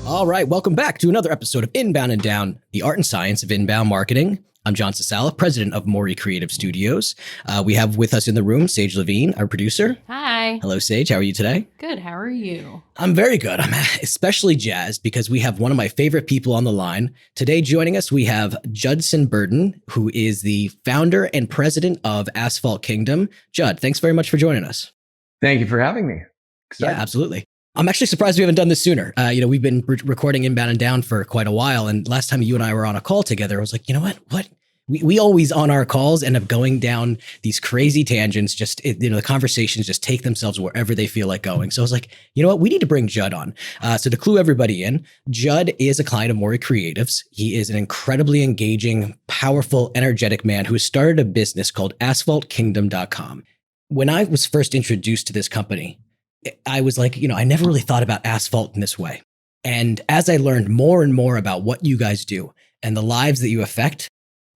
All right, welcome back to another episode of Inbound and Down, the art and science of inbound marketing. I'm John Sasala, president of Maury Creative Studios. We have with us in the room Sage Levine, our producer. Hi. Hello, Sage. How are you today? Good. How are you? I'm very good. I'm especially jazzed because we have one of my favorite people on the line. Today joining us, we have Judson Burdon, who is the founder and president of Asphalt Kingdom. Judd, thanks very much for joining us. Thank you for having me. Excited. Yeah, absolutely. I'm actually surprised we haven't done this sooner. We've been recording Inbound and Down for quite a while. And last time you and I were on a call together, I was like, you know what? We always on our calls end up going down these crazy tangents. The conversations just take themselves wherever they feel like going. So I was like, you know what? We need to bring Judd on. So to clue everybody in, Judd is a client of Maury Creatives. He is an incredibly engaging, powerful, energetic man who has started a business called asphaltkingdom.com. When I was first introduced to this company, I was like, I never really thought about asphalt in this way. And as I learned more and more about what you guys do and the lives that you affect,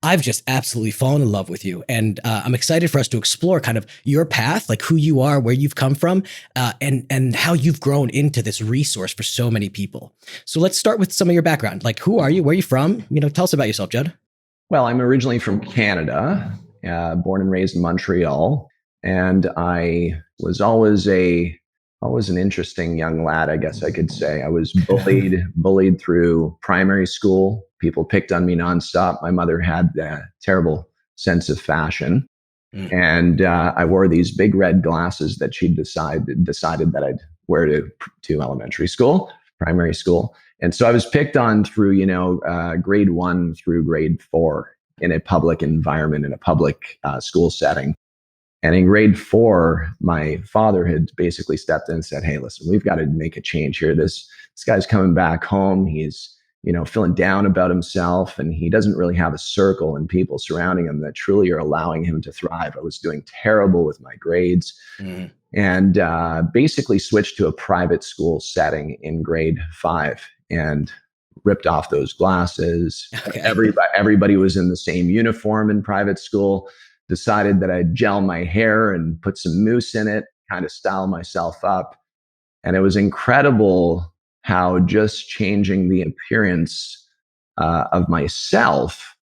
I've just absolutely fallen in love with you. And I'm excited for us to explore kind of your path, like who you are, where you've come from, and how you've grown into this resource for so many people. So let's start with some of your background. Like, who are you? Where are you from? Tell us about yourself, Judd. Well, I'm originally from Canada, born and raised in Montreal. And I was always an interesting young lad, I guess I could say. I was bullied through primary school. People picked on me nonstop. My mother had a terrible sense of fashion. And I wore these big red glasses that she decided that I'd wear to elementary school, primary school. And so I was picked on through, grade 1 through grade 4 in a public environment, in a public school setting. And in grade 4, my father had basically stepped in and said, hey, listen, we've got to make a change here. This guy's coming back home. He's, feeling down about himself, and he doesn't really have a circle and people surrounding him that truly are allowing him to thrive. I was doing terrible with my grades and basically switched to a private school setting in grade 5 and ripped off those glasses. Okay. Everybody was in the same uniform in private school. Decided that I'd gel my hair and put some mousse in it, kind of style myself up. And it was incredible how just changing the appearance of myself,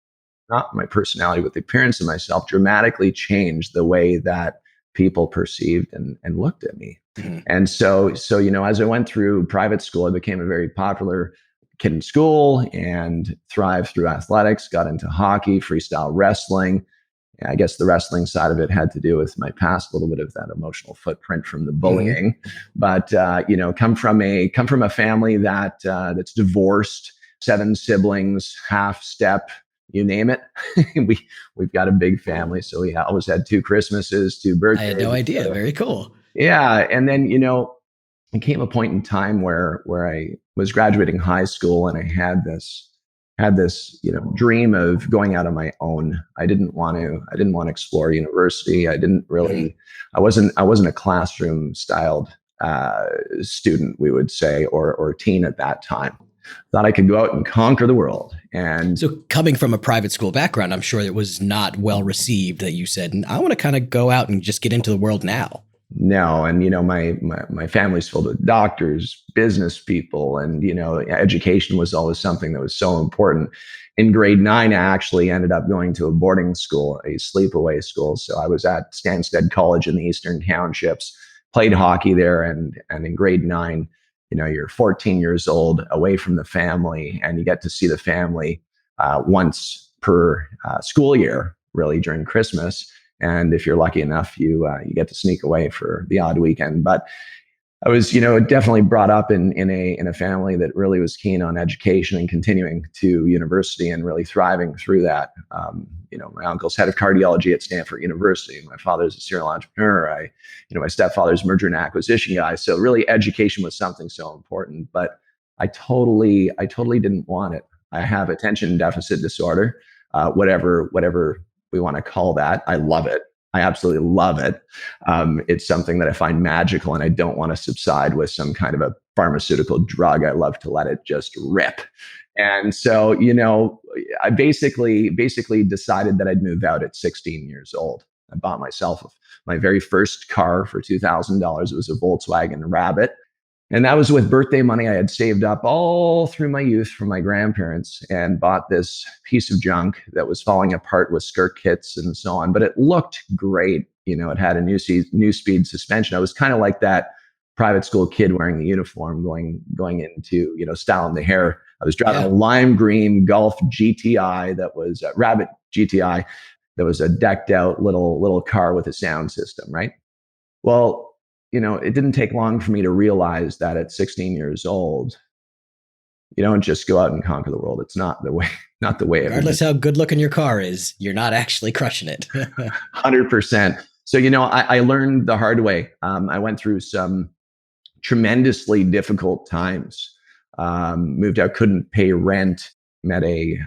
not my personality, but the appearance of myself, dramatically changed the way that people perceived and looked at me. Mm-hmm. And so, as I went through private school, I became a very popular kid in school and thrived through athletics, got into hockey, freestyle wrestling. I guess the wrestling side of it had to do with my past, a little bit of that emotional footprint from the bullying. But come from a family that's divorced, 7 siblings, half step, you name it. We've got a big family, so we always had 2 Christmases, 2 birthdays. I had no idea. Very cool. Yeah, and then it came a point in time where I was graduating high school, and I had this dream of going out on my own. I didn't want to explore university. I wasn't a classroom styled student, we would say, or teen at that time. Thought I could go out and conquer the world. And so coming from a private school background, I'm sure it was not well received that you said, I want to kind of go out and just get into the world now. No. And, my family's filled with doctors, business people, and, education was always something that was so important. In grade 9, I actually ended up going to a boarding school, a sleepaway school. So I was at Stansted College in the Eastern Townships, played hockey there. And in grade 9, you're 14 years old, away from the family, and you get to see the family once per school year, really, during Christmas. And if you're lucky enough, you get to sneak away for the odd weekend. But I was, definitely brought up in a family that really was keen on education and continuing to university and really thriving through that. My uncle's head of cardiology at Stanford University. My father's a serial entrepreneur. My stepfather's merger and acquisition guy. So really, education was something so important. But I totally didn't want it. I have attention deficit disorder, whatever we want to call that. I love it. I absolutely love it. It's something that I find magical, and I don't want to subside with some kind of a pharmaceutical drug. I love to let it just rip. And so, I basically decided that I'd move out at 16 years old. I bought myself my very first car for $2,000. It was a Volkswagen Rabbit. And that was with birthday money I had saved up all through my youth from my grandparents, and bought this piece of junk that was falling apart with skirt kits and so on. But it looked great. It had a new speed suspension. I was kind of like that private school kid wearing the uniform going into, styling the hair. I was driving a Yeah. lime green Golf GTI that was a Rabbit GTI that was a decked out little car with a sound system, right? Well, it didn't take long for me to realize that at 16 years old, you don't just go out and conquer the world. It's not the way, not the way. Regardless how good looking your car is, you're not actually crushing it. 100%. So, I learned the hard way. I went through some tremendously difficult times. Moved out, couldn't pay rent. Met a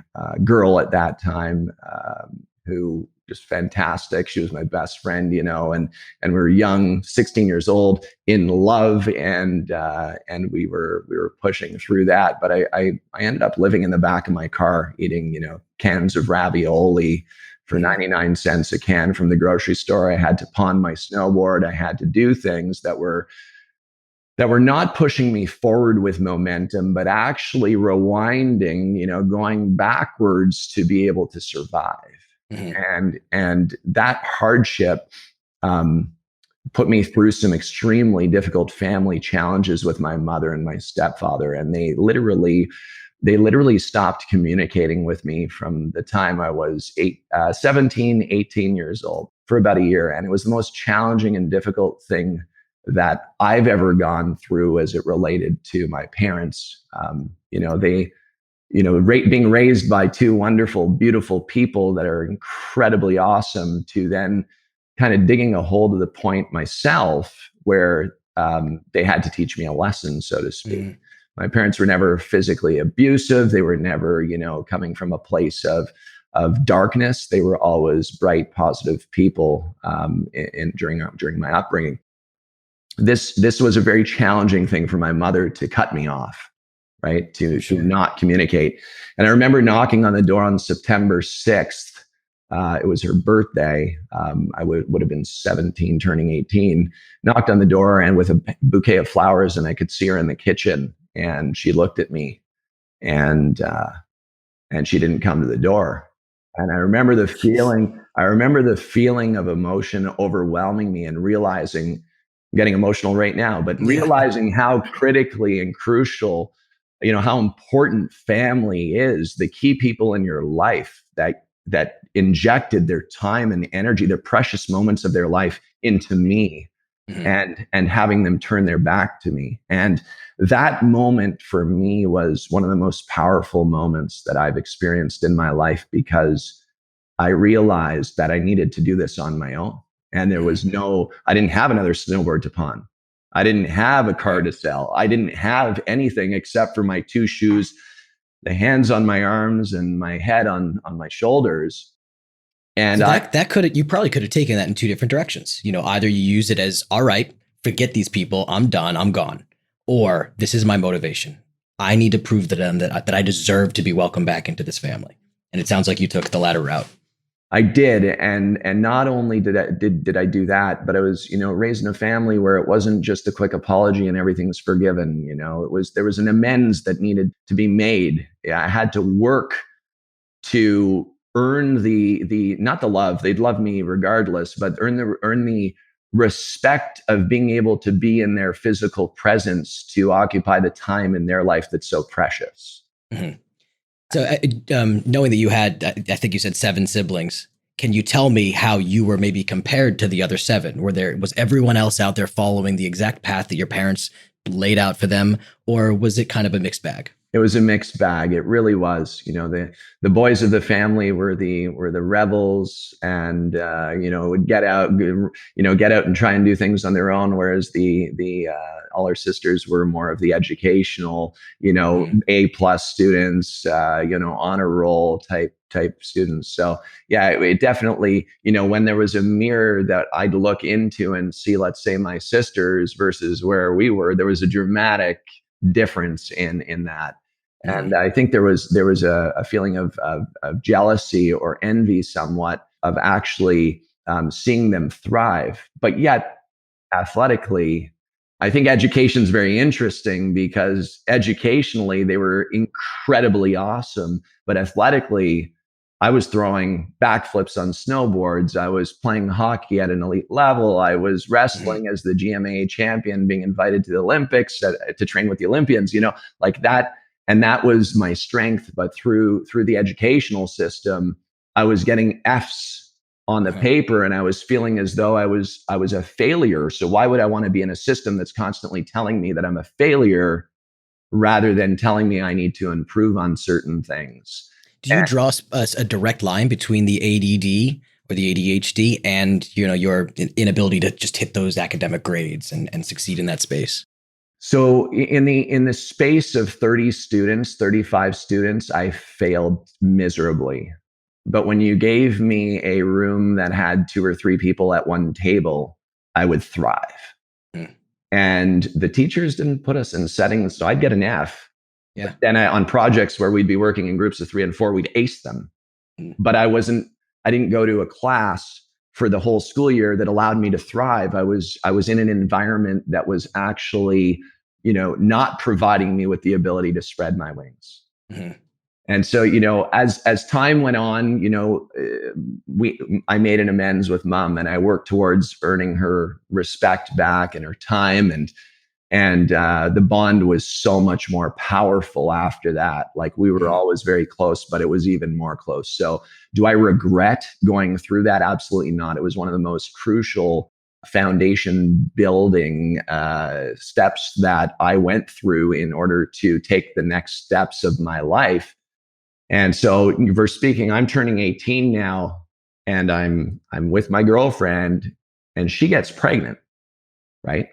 girl at that time who just fantastic. She was my best friend, and we were young, 16 years old, in love, and we were pushing through that. But I ended up living in the back of my car, eating cans of ravioli for 99 cents a can from the grocery store. I had to pawn my snowboard. I had to do things that were not pushing me forward with momentum, but actually rewinding, going backwards to be able to survive. And that hardship put me through some extremely difficult family challenges with my mother and my stepfather. And they literally stopped communicating with me from the time I was 17, 18 years old for about a year. And it was the most challenging and difficult thing that I've ever gone through as it related to my parents. Being raised by two wonderful, beautiful people that are incredibly awesome, to then kind of digging a hole to the point myself where they had to teach me a lesson, so to speak. My parents were never physically abusive. They were never, coming from a place of darkness. They were always bright, positive people during my upbringing. This was a very challenging thing for my mother to cut me off, right? To not communicate. And I remember knocking on the door on September 6th. It was her birthday. I would have been 17, turning 18. Knocked on the door, and with a bouquet of flowers, and I could see her in the kitchen. And she looked at me, and she didn't come to the door. And I remember the feeling. I remember the feeling of emotion overwhelming me, and realizing, I'm getting emotional right now, but realizing how critically and crucial, how important family is, the key people in your life that injected their time and energy, their precious moments of their life into me, and having them turn their back to me. And that moment for me was one of the most powerful moments that I've experienced in my life, because I realized that I needed to do this on my own. And I didn't have another snowboard to pawn. I didn't have a car to sell. I didn't have anything except for my two shoes, the hands on my arms and my head on my shoulders. And so you probably could have taken that in two different directions. Either you use it as, all right, forget these people, I'm done, I'm gone. Or this is my motivation. I need to prove to them that I deserve to be welcomed back into this family. And it sounds like you took the latter route. I did, and not only did I do that, but I was raised in a family where it wasn't just a quick apology and everything's forgiven. There was an amends that needed to be made. I had to work to earn the not the love, they'd love me regardless, but earn the respect of being able to be in their physical presence, to occupy the time in their life that's so precious. Mm-hmm. So knowing that you had, I think you said 7 siblings, can you tell me how you were maybe compared to the other 7? Was everyone else out there following the exact path that your parents laid out for them, or was it kind of a mixed bag? It was a mixed bag. It really was. The boys of the family were the rebels, and would get out and try and do things on their own. Whereas the all our sisters were more of the educational, A+ students, honor roll type students. So yeah, it definitely, when there was a mirror that I'd look into and see, let's say, my sisters versus where we were, there was a dramatic difference in that. And I think there was a feeling of jealousy or envy somewhat of actually seeing them thrive. But yet, athletically, I think education's very interesting because educationally they were incredibly awesome, but athletically, I was throwing backflips on snowboards. I was playing hockey at an elite level. I was wrestling as the GMA champion, being invited to the Olympics to train with the Olympians, like that. And that was my strength. But through the educational system, I was getting F's on the paper, and I was feeling as though I was a failure. So why would I want to be in a system that's constantly telling me that I'm a failure rather than telling me I need to improve on certain things? Do you draw a direct line between the ADD or the ADHD and your inability to just hit those academic grades and succeed in that space? So in the space of 30 students, 35 students, I failed miserably. But when you gave me a room that had 2 or 3 people at one table, I would thrive. And the teachers didn't put us in settings, so I'd get an F. Yeah. Then on projects where we'd be working in groups of 3 and 4, we'd ace them. But I didn't go to a class for the whole school year that allowed me to thrive. I was in an environment that was actually, not providing me with the ability to spread my wings. And so, as time went on, I made an amends with mom, and I worked towards earning her respect back and her time. And the bond was so much more powerful after that. Like, we were always very close, but it was even more close. So do I regret going through that? Absolutely not. It was one of the most crucial foundation building steps that I went through in order to take the next steps of my life. And so, for speaking, I'm turning 18 now, and I'm with my girlfriend, and she gets pregnant, right?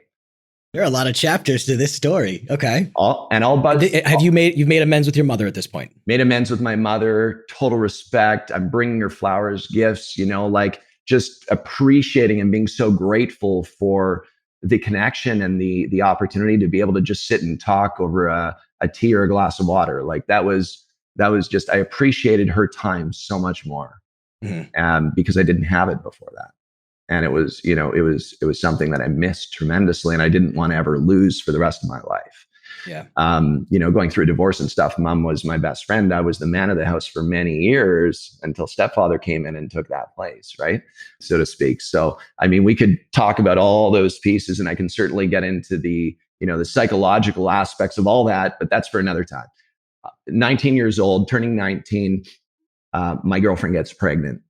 There are a lot of chapters to this story. Okay. You've made amends with your mother at this point? Made amends with my mother, total respect. I'm bringing her flowers, gifts, like just appreciating and being so grateful for the connection and the opportunity to be able to just sit and talk over a tea or a glass of water. Like that was just, I appreciated her time so much more because I didn't have it before that. And it was something that I missed tremendously, and I didn't want to ever lose for the rest of my life. Yeah. Going through divorce and stuff, mom was my best friend. I was the man of the house for many years until stepfather came in and took that place, right? So to speak. So, we could talk about all those pieces, and I can certainly get into the psychological aspects of all that, but that's for another time. 19 years old, turning 19, my girlfriend gets pregnant.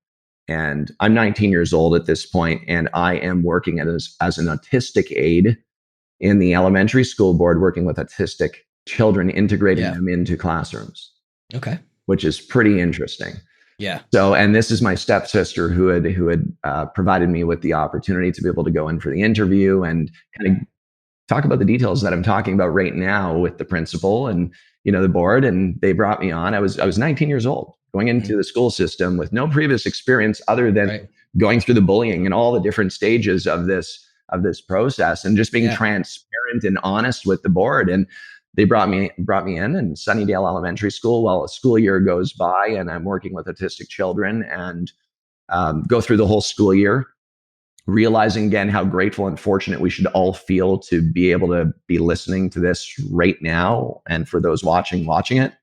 And I'm 19 years old at this point, and I am working as an autistic aide in the elementary school board, working with autistic children, integrating them into classrooms. Okay. Which is pretty interesting. Yeah. So, and this is my stepsister who had provided me with the opportunity to be able to go in for the interview and kind of talk about the details that I'm talking about right now with the principal and the board. And they brought me on. I was 19 years old, going into the school system with no previous experience other than going through the bullying and all the different stages of this process, and just being transparent and honest with the board. And they brought me in Sunnydale Elementary School while a school year goes by, and I'm working with autistic children and go through the whole school year, realizing again how grateful and fortunate we should all feel to be able to be listening to this right now. And for those watching it,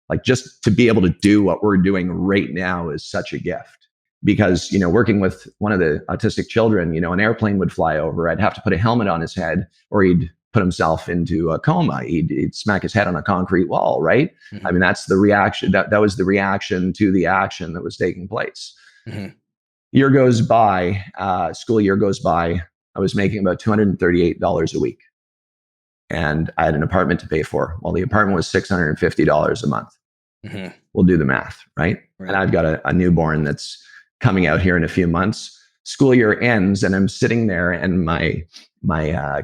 like just to be able to do what we're doing right now is such a gift. Because, working with one of the autistic children, an airplane would fly over. I'd have to put a helmet on his head, or he'd put himself into a coma. He'd smack his head on a concrete wall, right? That's the reaction. That was the reaction to the action that was taking place. Year goes by, school year goes by. I was making about $238 a week. And I had an apartment to pay for. Well, the apartment was $650 a month. We'll do the math, right? And I've got a newborn that's coming out here in a few months. School year ends, and I'm sitting there, and my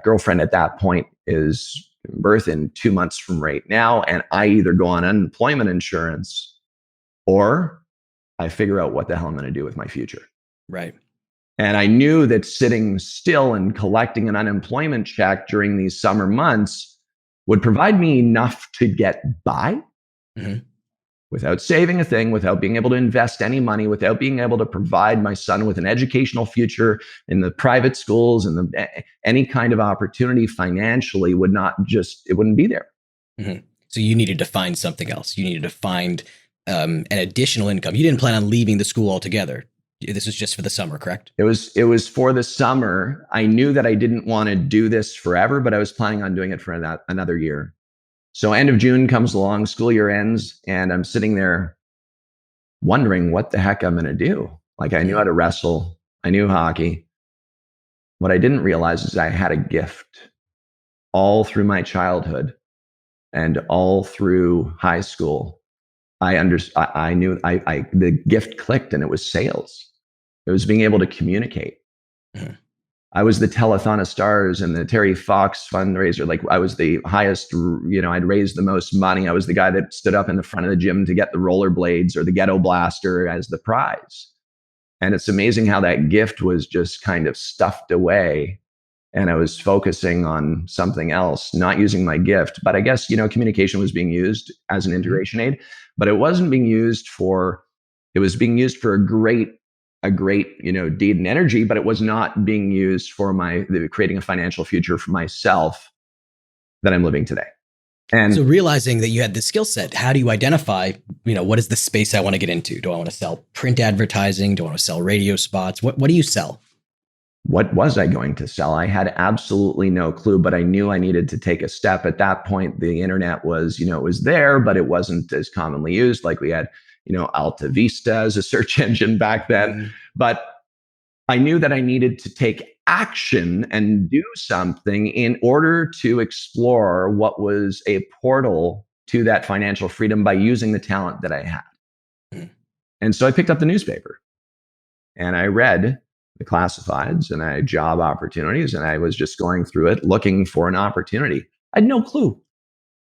girlfriend at that point is birth in 2 months from right now, and I either go on unemployment insurance or I figure out what the hell I'm going to do with my future. Right. And I knew that sitting still and collecting an unemployment check during these summer months would provide me enough to get by. without saving a thing, without being able to invest any money, without being able to provide my son with an educational future in the private schools and any kind of opportunity financially it wouldn't be there. Mm-hmm. So you needed to find something else. You needed to find an additional income. You didn't plan on leaving the school altogether. This was just for the summer, correct? It was for the summer. I knew that I didn't want to do this forever, but I was planning on doing it for another year. So end of June comes along, school year ends, and I'm sitting there wondering what the heck I'm going to do. Like, I knew how to wrestle. I knew hockey. What I didn't realize is I had a gift all through my childhood and all through high school. I knew the gift clicked, and it was sales. It was being able to communicate. Mm-hmm. I was the Telethon of Stars and the Terry Fox fundraiser. Like, I was the highest, I'd raised the most money. I was the guy that stood up in the front of the gym to get the rollerblades or the ghetto blaster as the prize. And it's amazing how that gift was just kind of stuffed away. And I was focusing on something else, not using my gift. But I guess, communication was being used as an integration aid, but it wasn't being used it was being used for a great, deed and energy, but it was not being used for creating a financial future for myself that I'm living today. And so realizing that you had the skill set, how do you identify, what is the space I want to get into? Do I want to sell print advertising? Do I want to sell radio spots? What do you sell? What was I going to sell? I had absolutely no clue, but I knew I needed to take a step. At that point, the internet was, it was there, but it wasn't as commonly used. Like, we had, Alta Vista as a search engine back then. Mm-hmm. But I knew that I needed to take action and do something in order to explore what was a portal to that financial freedom by using the talent that I had. Mm-hmm. And so I picked up the newspaper and I read the classifieds and I had job opportunities, and I was just going through it looking for an opportunity. I had no clue.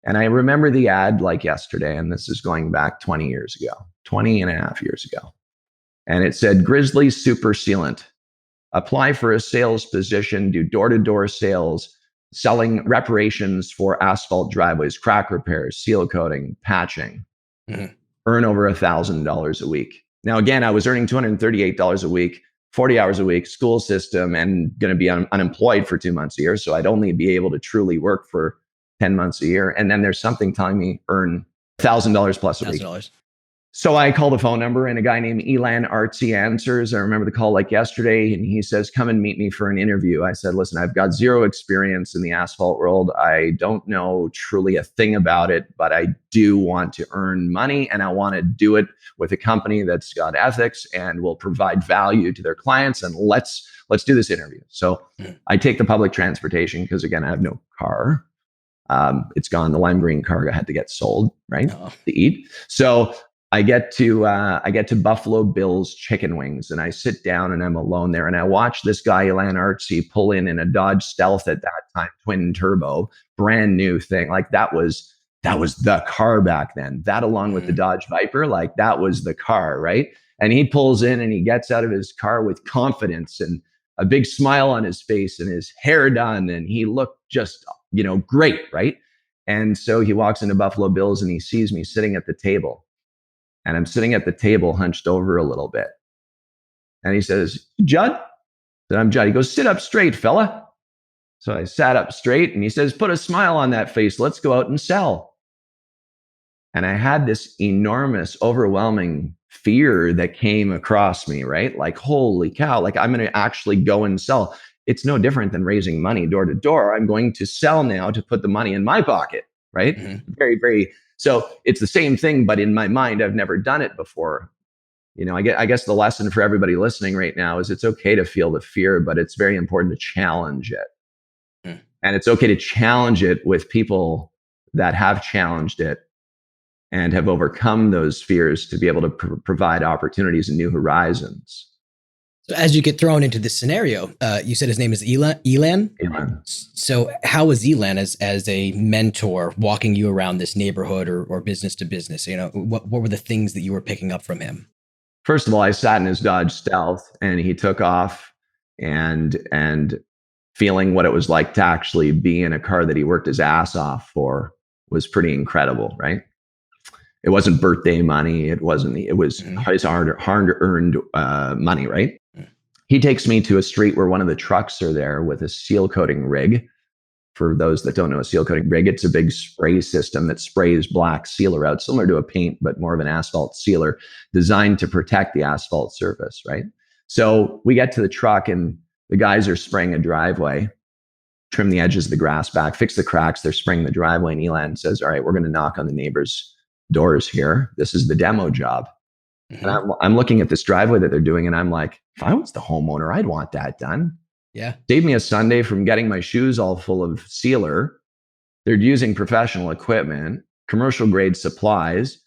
And I remember the ad like yesterday, and this is going back 20 and a half years ago. And it said, Grizzly Super Sealant. Apply for a sales position, do door-to-door sales, selling reparations for asphalt driveways, crack repairs, seal coating, patching. Mm-hmm. Earn over $1,000 a week. Now, again, I was earning $238 a week, 40 hours a week, school system, and going to be unemployed for 2 months a year. So I'd only be able to truly work for 10 months a year. And then there's something telling me earn $1,000 plus a week. So I called a phone number, and a guy named Elan Artsy answers. I remember the call like yesterday, and he says, come and meet me for an interview. I said, listen, I've got zero experience in the asphalt world. I don't know truly a thing about it, but I do want to earn money, and I want to do it with a company that's got ethics and will provide value to their clients. And let's do this interview. So I take the public transportation because, again, I have no car. It's gone. The lime green car had to get sold, right? To eat. So I get to Buffalo Bill's Chicken Wings, and I sit down and I'm alone there, and I watch this guy, Elan Artsy, pull in a Dodge Stealth at that time, twin turbo, brand new thing. Like, that was the car back then. That, along with the Dodge Viper, like, that was the car, right? And he pulls in and he gets out of his car with confidence and a big smile on his face and his hair done, and he looked just, great, right? And so he walks into Buffalo Bill's and he sees me sitting at the table. And I'm sitting at the table hunched over a little bit. And he says, Judd? I said, I'm Judd. He goes, sit up straight, fella. So I sat up straight, and he says, put a smile on that face. Let's go out and sell. And I had this enormous, overwhelming fear that came across me, right? Like, holy cow, like, I'm going to actually go and sell. It's no different than raising money door to door. I'm going to sell now to put the money in my pocket, right? Mm-hmm. Very, very. So it's the same thing, but in my mind, I've never done it before. I guess the lesson for everybody listening right now is it's okay to feel the fear, but it's very important to challenge it. Mm. And it's okay to challenge it with people that have challenged it and have overcome those fears to be able to provide opportunities and new horizons. So as you get thrown into this scenario, you said his name is Elan? Elan. So how was Elan as a mentor walking you around this neighborhood or business to business? What were the things that you were picking up from him? First of all, I sat in his Dodge Stealth, and he took off, and feeling what it was like to actually be in a car that he worked his ass off for was pretty incredible, right? It wasn't birthday money. It was Mhm. his hard earned money, right? He takes me to a street where one of the trucks are there with a seal coating rig. For those that don't know, a seal coating rig, it's a big spray system that sprays black sealer out, similar to a paint, but more of an asphalt sealer designed to protect the asphalt surface, right? So we get to the truck and the guys are spraying a driveway, trim the edges of the grass back, fix the cracks. They're spraying the driveway. And Elan says, all right, we're going to knock on the neighbors' doors here. This is the demo job. And Mhm. I'm looking at this driveway that they're doing, and I'm like, if I was the homeowner, I'd want that done. Yeah. Save me a Sunday from getting my shoes all full of sealer. They're using professional equipment, commercial grade supplies.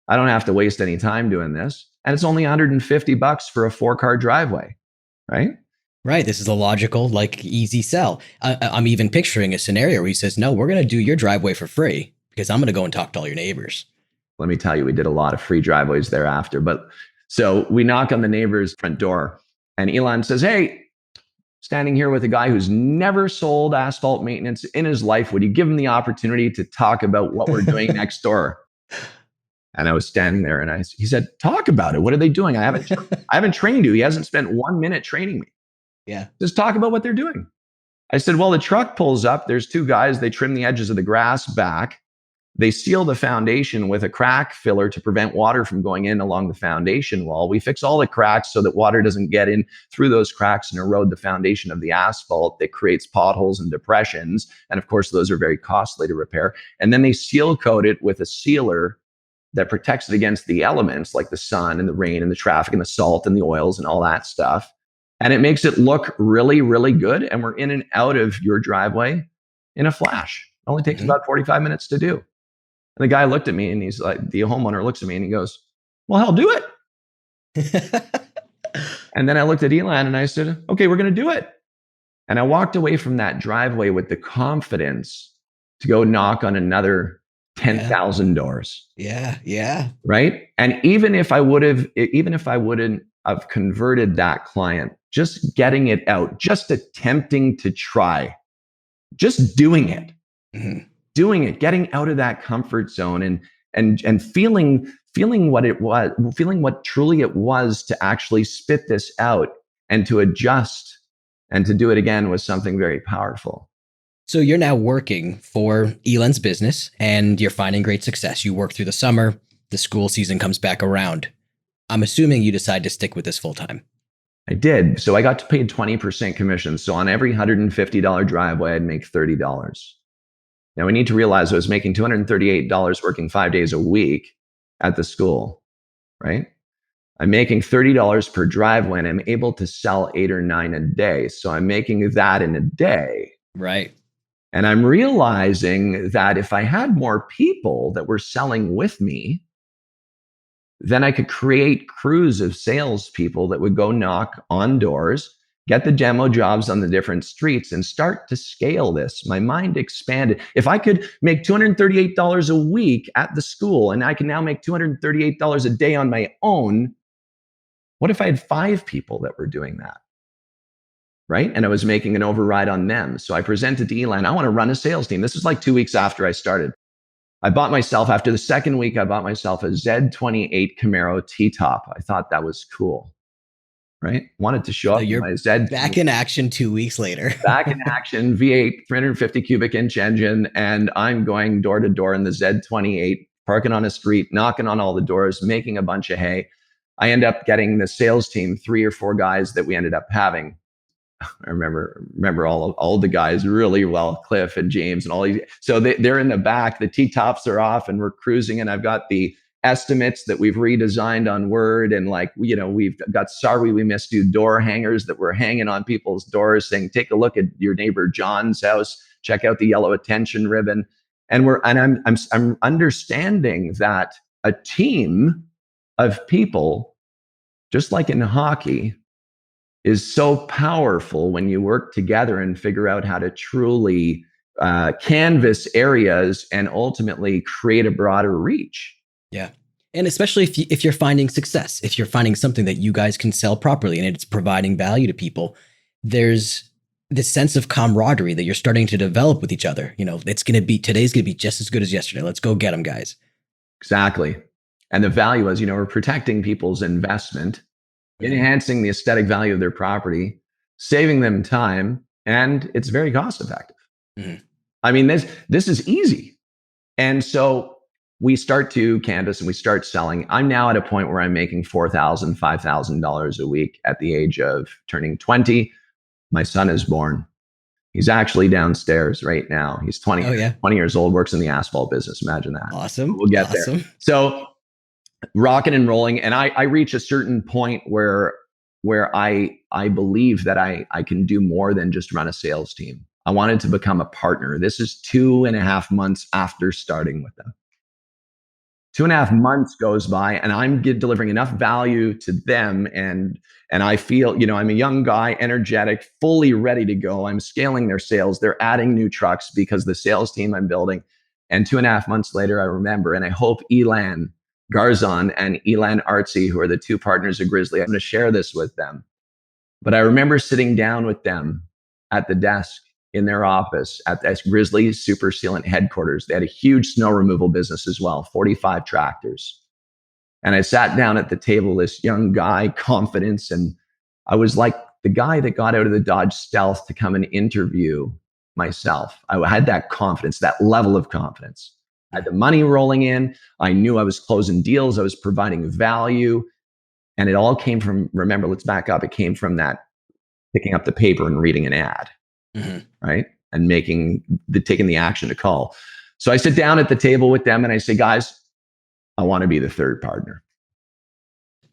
I don't have to waste any time doing this. And it's only $150 for a 4-car driveway, right? Right. This is a logical, like, easy sell. I'm even picturing a scenario where he says, no, we're going to do your driveway for free because I'm going to go and talk to all your neighbors. Let me tell you, we did a lot of free driveways thereafter. But so we knock on the neighbor's front door, and Elan says, hey, standing here with a guy who's never sold asphalt maintenance in his life. Would you give him the opportunity to talk about what we're doing next door? And I was standing there, and he said, talk about it. What are they doing? I haven't trained you. He hasn't spent 1 minute training me. Yeah. Just talk about what they're doing. I said, well, the truck pulls up. There's 2 guys. They trim the edges of the grass back. They seal the foundation with a crack filler to prevent water from going in along the foundation wall. We fix all the cracks so that water doesn't get in through those cracks and erode the foundation of the asphalt that creates potholes and depressions. And of course, those are very costly to repair. And then they seal coat it with a sealer that protects it against the elements like the sun and the rain and the traffic and the salt and the oils and all that stuff. And it makes it look really, really good. And we're in and out of your driveway in a flash. It only takes about 45 minutes to do. And the guy looked at me, and he's like, the homeowner looks at me and he goes, well, hell, do it. And then I looked at Elan and I said, okay, we're going to do it. And I walked away from that driveway with the confidence to go knock on another 10,000 doors. Yeah. Yeah. Right. And even if I wouldn't have converted that client, just getting it out, just attempting to try, just doing it. Mhm. Doing it, getting out of that comfort zone and feeling what it was, feeling what truly it was to actually spit this out and to adjust and to do it again was something very powerful. So you're now working for Elan's business and you're finding great success. You work through the summer, the school season comes back around. I'm assuming you decide to stick with this full time. I did. So I got paid 20% commission. So on every $150 driveway, I'd make $30. Now we need to realize I was making $238 working 5 days a week at the school, right? I'm making $30 per driveway and I'm able to sell 8 or 9 a day. So I'm making that in a day. Right. And I'm realizing that if I had more people that were selling with me, then I could create crews of salespeople that would go knock on doors, get the demo jobs on the different streets, and start to scale this. My mind expanded. If I could make $238 a week at the school, and I can now make $238 a day on my own, what if I had 5 people that were doing that? Right? And I was making an override on them. So I presented to Elan, I want to run a sales team. This was like 2 weeks after I started. After the second week, I bought myself a Z28 Camaro T-top. I thought that was cool. Right? Wanted to show up So you're my Z. back in action 2 weeks later. Back in action, V8, 350 cubic inch engine. And I'm going door to door in the Z28, parking on a street, knocking on all the doors, making a bunch of hay. I end up getting the sales team, 3 or 4 guys that we ended up having. I remember all the guys really well, Cliff and James and all these. So they're in the back, the T-tops are off and we're cruising. And I've got the estimates that we've redesigned on Word. And we've got sorry we missed you door hangers that we're hanging on people's doors saying, take a look at your neighbor John's house, check out the yellow attention ribbon. And I'm understanding that a team of people, just like in hockey, is so powerful when you work together and figure out how to truly canvas areas and ultimately create a broader reach. Yeah. And especially if you're finding success, if you're finding something that you guys can sell properly and it's providing value to people, there's this sense of camaraderie that you're starting to develop with each other. Today's going to be just as good as yesterday. Let's go get them, guys. Exactly. And the value is, we're protecting people's investment, enhancing the aesthetic value of their property, saving them time, and it's very cost effective. Mhm. I mean, this is easy. And so we start to canvas and we start selling. I'm now at a point where I'm making $4,000, $5,000 a week at the age of turning 20. My son is born. He's actually downstairs right now. He's 20, Oh, yeah. 20 years old, works in the asphalt business. Imagine that. Awesome. We'll get there. So rocking and rolling. And I reach a certain point where I believe that I can do more than just run a sales team. I wanted to become a partner. This is 2.5 months after starting with them. 2.5 months goes by and I'm delivering enough value to them. And I feel, I'm a young guy, energetic, fully ready to go. I'm scaling their sales. They're adding new trucks because the sales team I'm building. And 2.5 months later, I remember, and I hope Elan Garzon and Elan Artsy, who are the two partners of Grizzly, I'm going to share this with them. But I remember sitting down with them at the desk in their office at the Grizzly Super Sealant headquarters. They had a huge snow removal business as well, 45 tractors. And I sat down at the table, this young guy, confidence, and I was like the guy that got out of the Dodge Stealth to come and interview myself. I had that confidence, that level of confidence. I had the money rolling in. I knew I was closing deals. I was providing value. And it all came from, remember, let's back up. It came from that picking up the paper and reading an ad, right? And taking the action to call. So I sit down at the table with them and I say, guys, I want to be the third partner.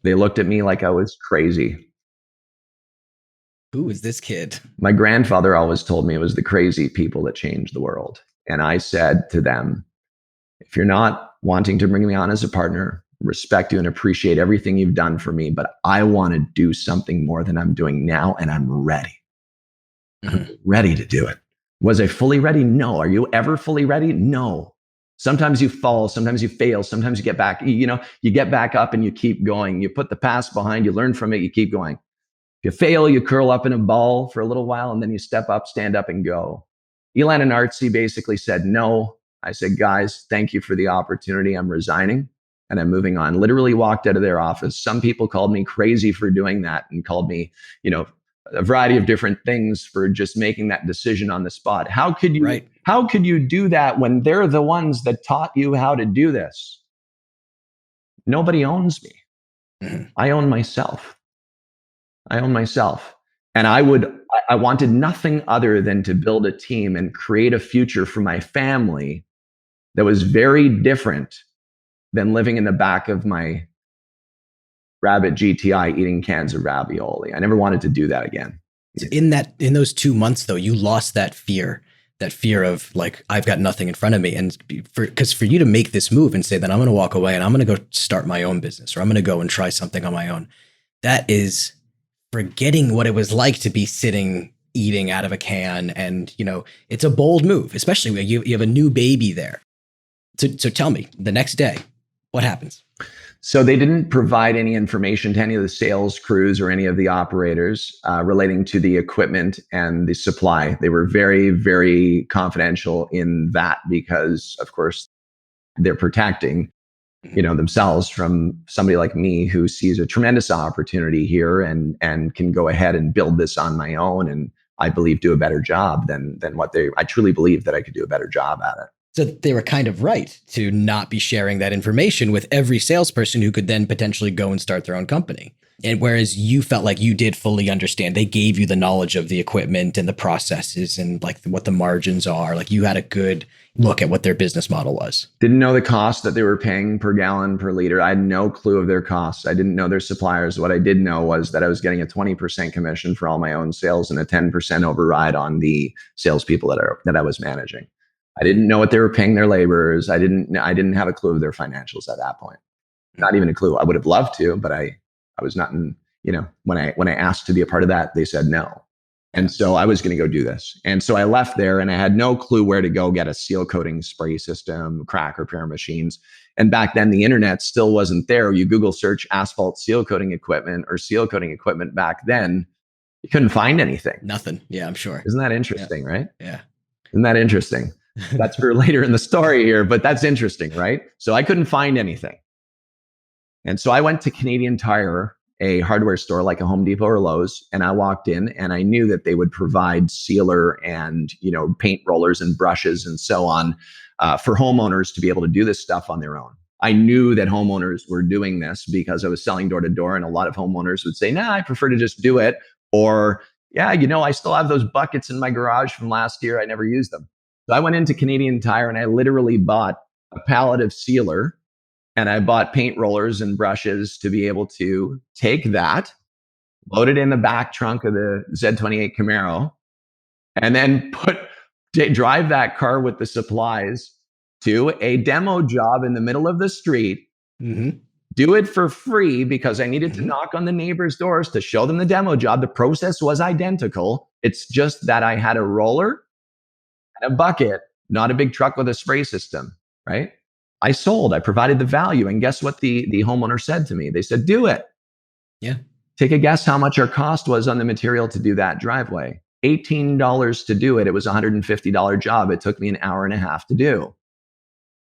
They looked at me like I was crazy. Who is this kid? My grandfather always told me it was the crazy people that change the world. And I said to them, if you're not wanting to bring me on as a partner, respect you and appreciate everything you've done for me, but I want to do something more than I'm doing now, and I'm ready. I'm ready to do it. Was I fully ready? No. Are you ever fully ready? No. Sometimes you fall, sometimes you fail, sometimes you get back, you get back up and you keep going. You put the past behind, you learn from it, you keep going. If you fail, you curl up in a ball for a little while and then you step up, stand up and go. Elan and Artsy basically said no. I said, guys, thank you for the opportunity. I'm resigning and I'm moving on. Literally walked out of their office. Some people called me crazy for doing that and called me, a variety of different things for just making that decision on the spot. How could you do that when they're the ones that taught you how to do this? Nobody owns me. I own myself. And I wanted nothing other than to build a team and create a future for my family that was very different than living in the back of my Rabbit GTI eating cans of ravioli. I never wanted to do that again. So in those 2 months though, you lost that fear of like, I've got nothing in front of me. And because for you to make this move and say that I'm going to walk away and I'm going to go start my own business, or I'm going to go and try something on my own, that is forgetting what it was like to be sitting eating out of a can. And, it's a bold move, especially when you have a new baby there. So tell me, the next day, what happens? So they didn't provide any information to any of the sales crews or any of the operators relating to the equipment and the supply. They were very, very confidential in that because, of course, they're protecting, themselves from somebody like me who sees a tremendous opportunity here and can go ahead and build this on my own. And I believe do a better job than I truly believe that I could do a better job at it. So they were kind of right to not be sharing that information with every salesperson who could then potentially go and start their own company. And whereas you felt like you did fully understand, they gave you the knowledge of the equipment and the processes and like what the margins are. Like you had a good look at what their business model was. Didn't know the cost that they were paying per gallon per liter. I had no clue of their costs. I didn't know their suppliers. What I did know was that I was getting a 20% commission for all my own sales and a 10% override on the salespeople that I was managing. I didn't know what they were paying their laborers. I didn't have a clue of their financials at that point. Not even a clue. I would have loved to, but I was not in, when I asked to be a part of that, they said no. And so I was going to go do this. And so I left there and I had no clue where to go get a seal coating spray system, crack repair machines. And back then the internet still wasn't there. You Google search asphalt seal coating equipment or seal coating equipment back then, you couldn't find anything. Nothing. Yeah, I'm sure. Isn't that interesting, right? Yeah. Isn't that interesting? That's for later in the story here, but that's interesting, right? So I couldn't find anything. And so I went to Canadian Tire, a hardware store like a Home Depot or Lowe's, and I walked in and I knew that they would provide sealer and, paint rollers and brushes and so on for homeowners to be able to do this stuff on their own. I knew that homeowners were doing this because I was selling door to door, and a lot of homeowners would say, "Nah, I prefer to just do it." Or, "Yeah, I still have those buckets in my garage from last year. I never used them." So I went into Canadian Tire and I literally bought a pallet of sealer, and I bought paint rollers and brushes to be able to take that, load it in the back trunk of the Z28 Camaro, and then drive that car with the supplies to a demo job in the middle of the street, do it for free because I needed to knock on the neighbors' doors to show them the demo job. The process was identical. It's just that I had a roller and a bucket, not a big truck with a spray system, right? I provided the value. And guess what the homeowner said to me? They said, "Do it." Yeah. Take a guess how much our cost was on the material to do that driveway. $18 to do it. It was a $150 job. It took me an hour and a half to do.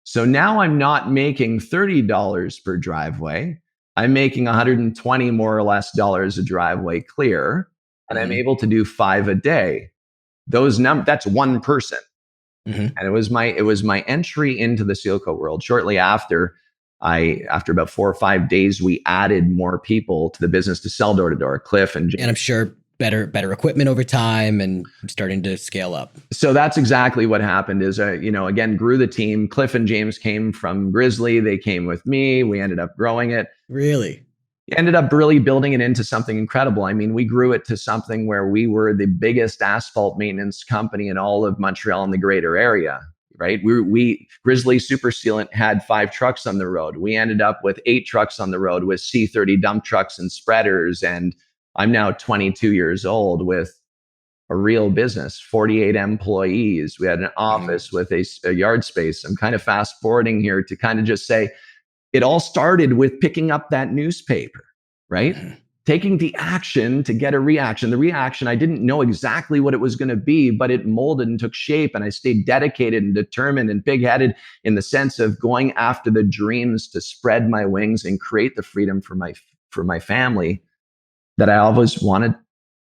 So now I'm not making $30 per driveway. I'm making $120 more or less dollars a driveway clear, and I'm able to do 5 a day. That's one person. And it was my entry into the seal coat world. Shortly after about 4 or 5 days, we added more people to the business to sell door to door. Cliff and James. And I'm sure better equipment over time and starting to scale up. So that's exactly what happened is, again, grew the team. Cliff and James came from Grizzly. They came with me. We ended up growing it. Really? Ended up really building it into something incredible. I mean, we grew it to something where we were the biggest asphalt maintenance company in all of Montreal and the greater area, right? We Grizzly Super Sealant had 5 trucks on the road. We ended up with 8 trucks on the road with C30 dump trucks and spreaders. And I'm now 22 years old with a real business, 48 employees. We had an office with a yard space. I'm kind of fast forwarding here to kind of just say, it all started with picking up that newspaper, right? Taking the action to get a reaction. The reaction, I didn't know exactly what it was going to be, but it molded and took shape. And I stayed dedicated and determined and big-headed in the sense of going after the dreams to spread my wings and create the freedom for my family that I always wanted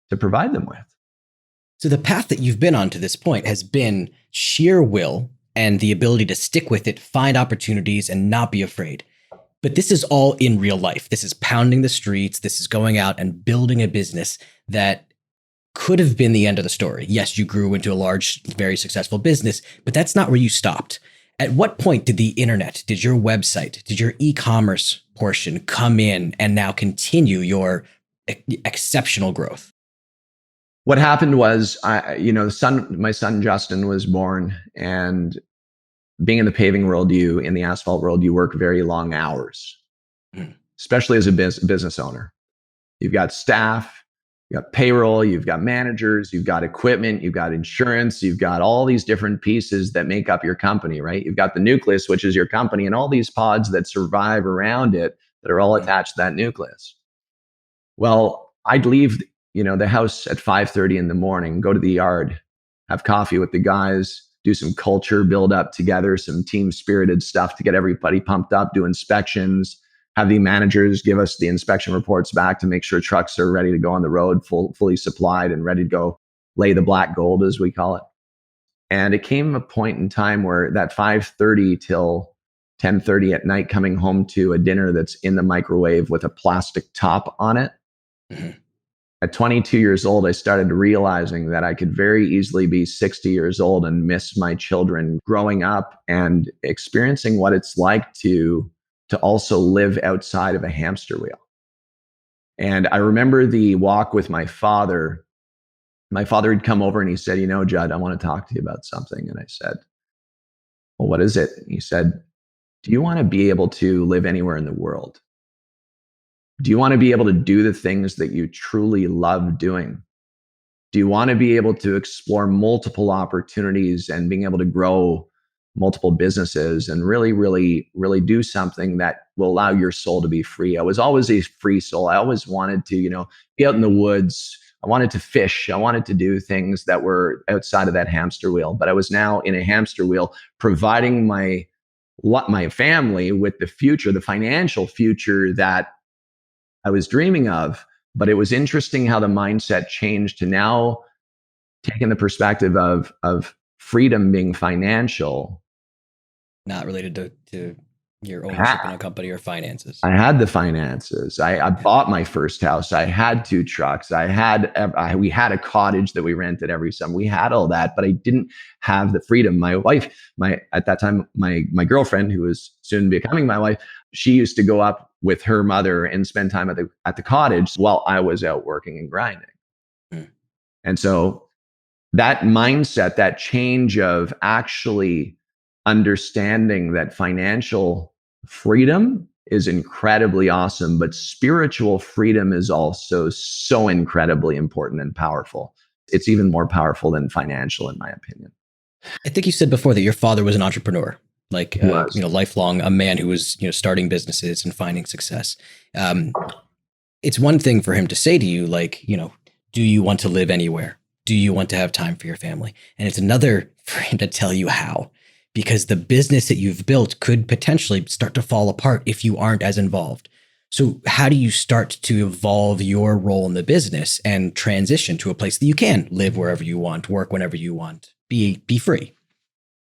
to provide them with. So the path that you've been on to this point has been sheer will and the ability to stick with it, find opportunities, and not be afraid. But this is all in real life. This is pounding the streets. This is going out and building a business that could have been the end of the story. Yes, you grew into a large, very successful business, but that's not where you stopped. At what point did the internet, did your website, did your e-commerce portion come in and now continue your exceptional growth? What happened was, my son Justin was born, and being in the paving world, in the asphalt world, you work very long hours, especially as a business owner. You've got staff, you've got payroll, you've got managers, you've got equipment, you've got insurance, you've got all these different pieces that make up your company, right? You've got the nucleus, which is your company, and all these pods that survive around it that are all attached to that nucleus. Well, I'd leave, the house at 5:30 in the morning, go to the yard, have coffee with the guys, do some culture build up together, some team spirited stuff to get everybody pumped up, do inspections, have the managers give us the inspection reports back to make sure trucks are ready to go on the road, fully supplied and ready to go lay the black gold, as we call it. And it came a point in time where that 5:30 till 10:30 at night, coming home to a dinner that's in the microwave with a plastic top on it. At 22 years old, I started realizing that I could very easily be 60 years old and miss my children growing up and experiencing what it's like to also live outside of a hamster wheel. And I remember the walk with my father. My father had come over and he said, Judd, I want to talk to you about something. And I said, well, what is it? And he said, do you want to be able to live anywhere in the world? Do you want to be able to do the things that you truly love doing? Do you want to be able to explore multiple opportunities and being able to grow multiple businesses and really, really, really do something that will allow your soul to be free? I was always a free soul. I always wanted to, be out in the woods. I wanted to fish. I wanted to do things that were outside of that hamster wheel. But I was now in a hamster wheel, providing my my family with the future, the financial future that I was dreaming of. But it was interesting how the mindset changed to now taking the perspective of freedom being financial. Not related to your ownership in a company or finances. I had the finances. I bought my first house. I had 2 trucks. We had a cottage that we rented every summer. We had all that, but I didn't have the freedom. My wife, at that time, my girlfriend, who was soon becoming my wife, she used to go up with her mother and spend time at the cottage while I was out working and grinding. Mm. And so that mindset, that change of actually understanding that financial freedom is incredibly awesome, but spiritual freedom is also so incredibly important and powerful. It's even more powerful than financial, in my opinion. I think you said before that your father was an entrepreneur, like Was. lifelong, a man who was starting businesses and finding success. It's one thing for him to say to you, like, do you want to live anywhere? Do you want to have time for your family? And it's another for him to tell you how, because the business that you've built could potentially start to fall apart if you aren't as involved. So how do you start to evolve your role in the business and transition to a place that you can live wherever you want, work whenever you want, be free?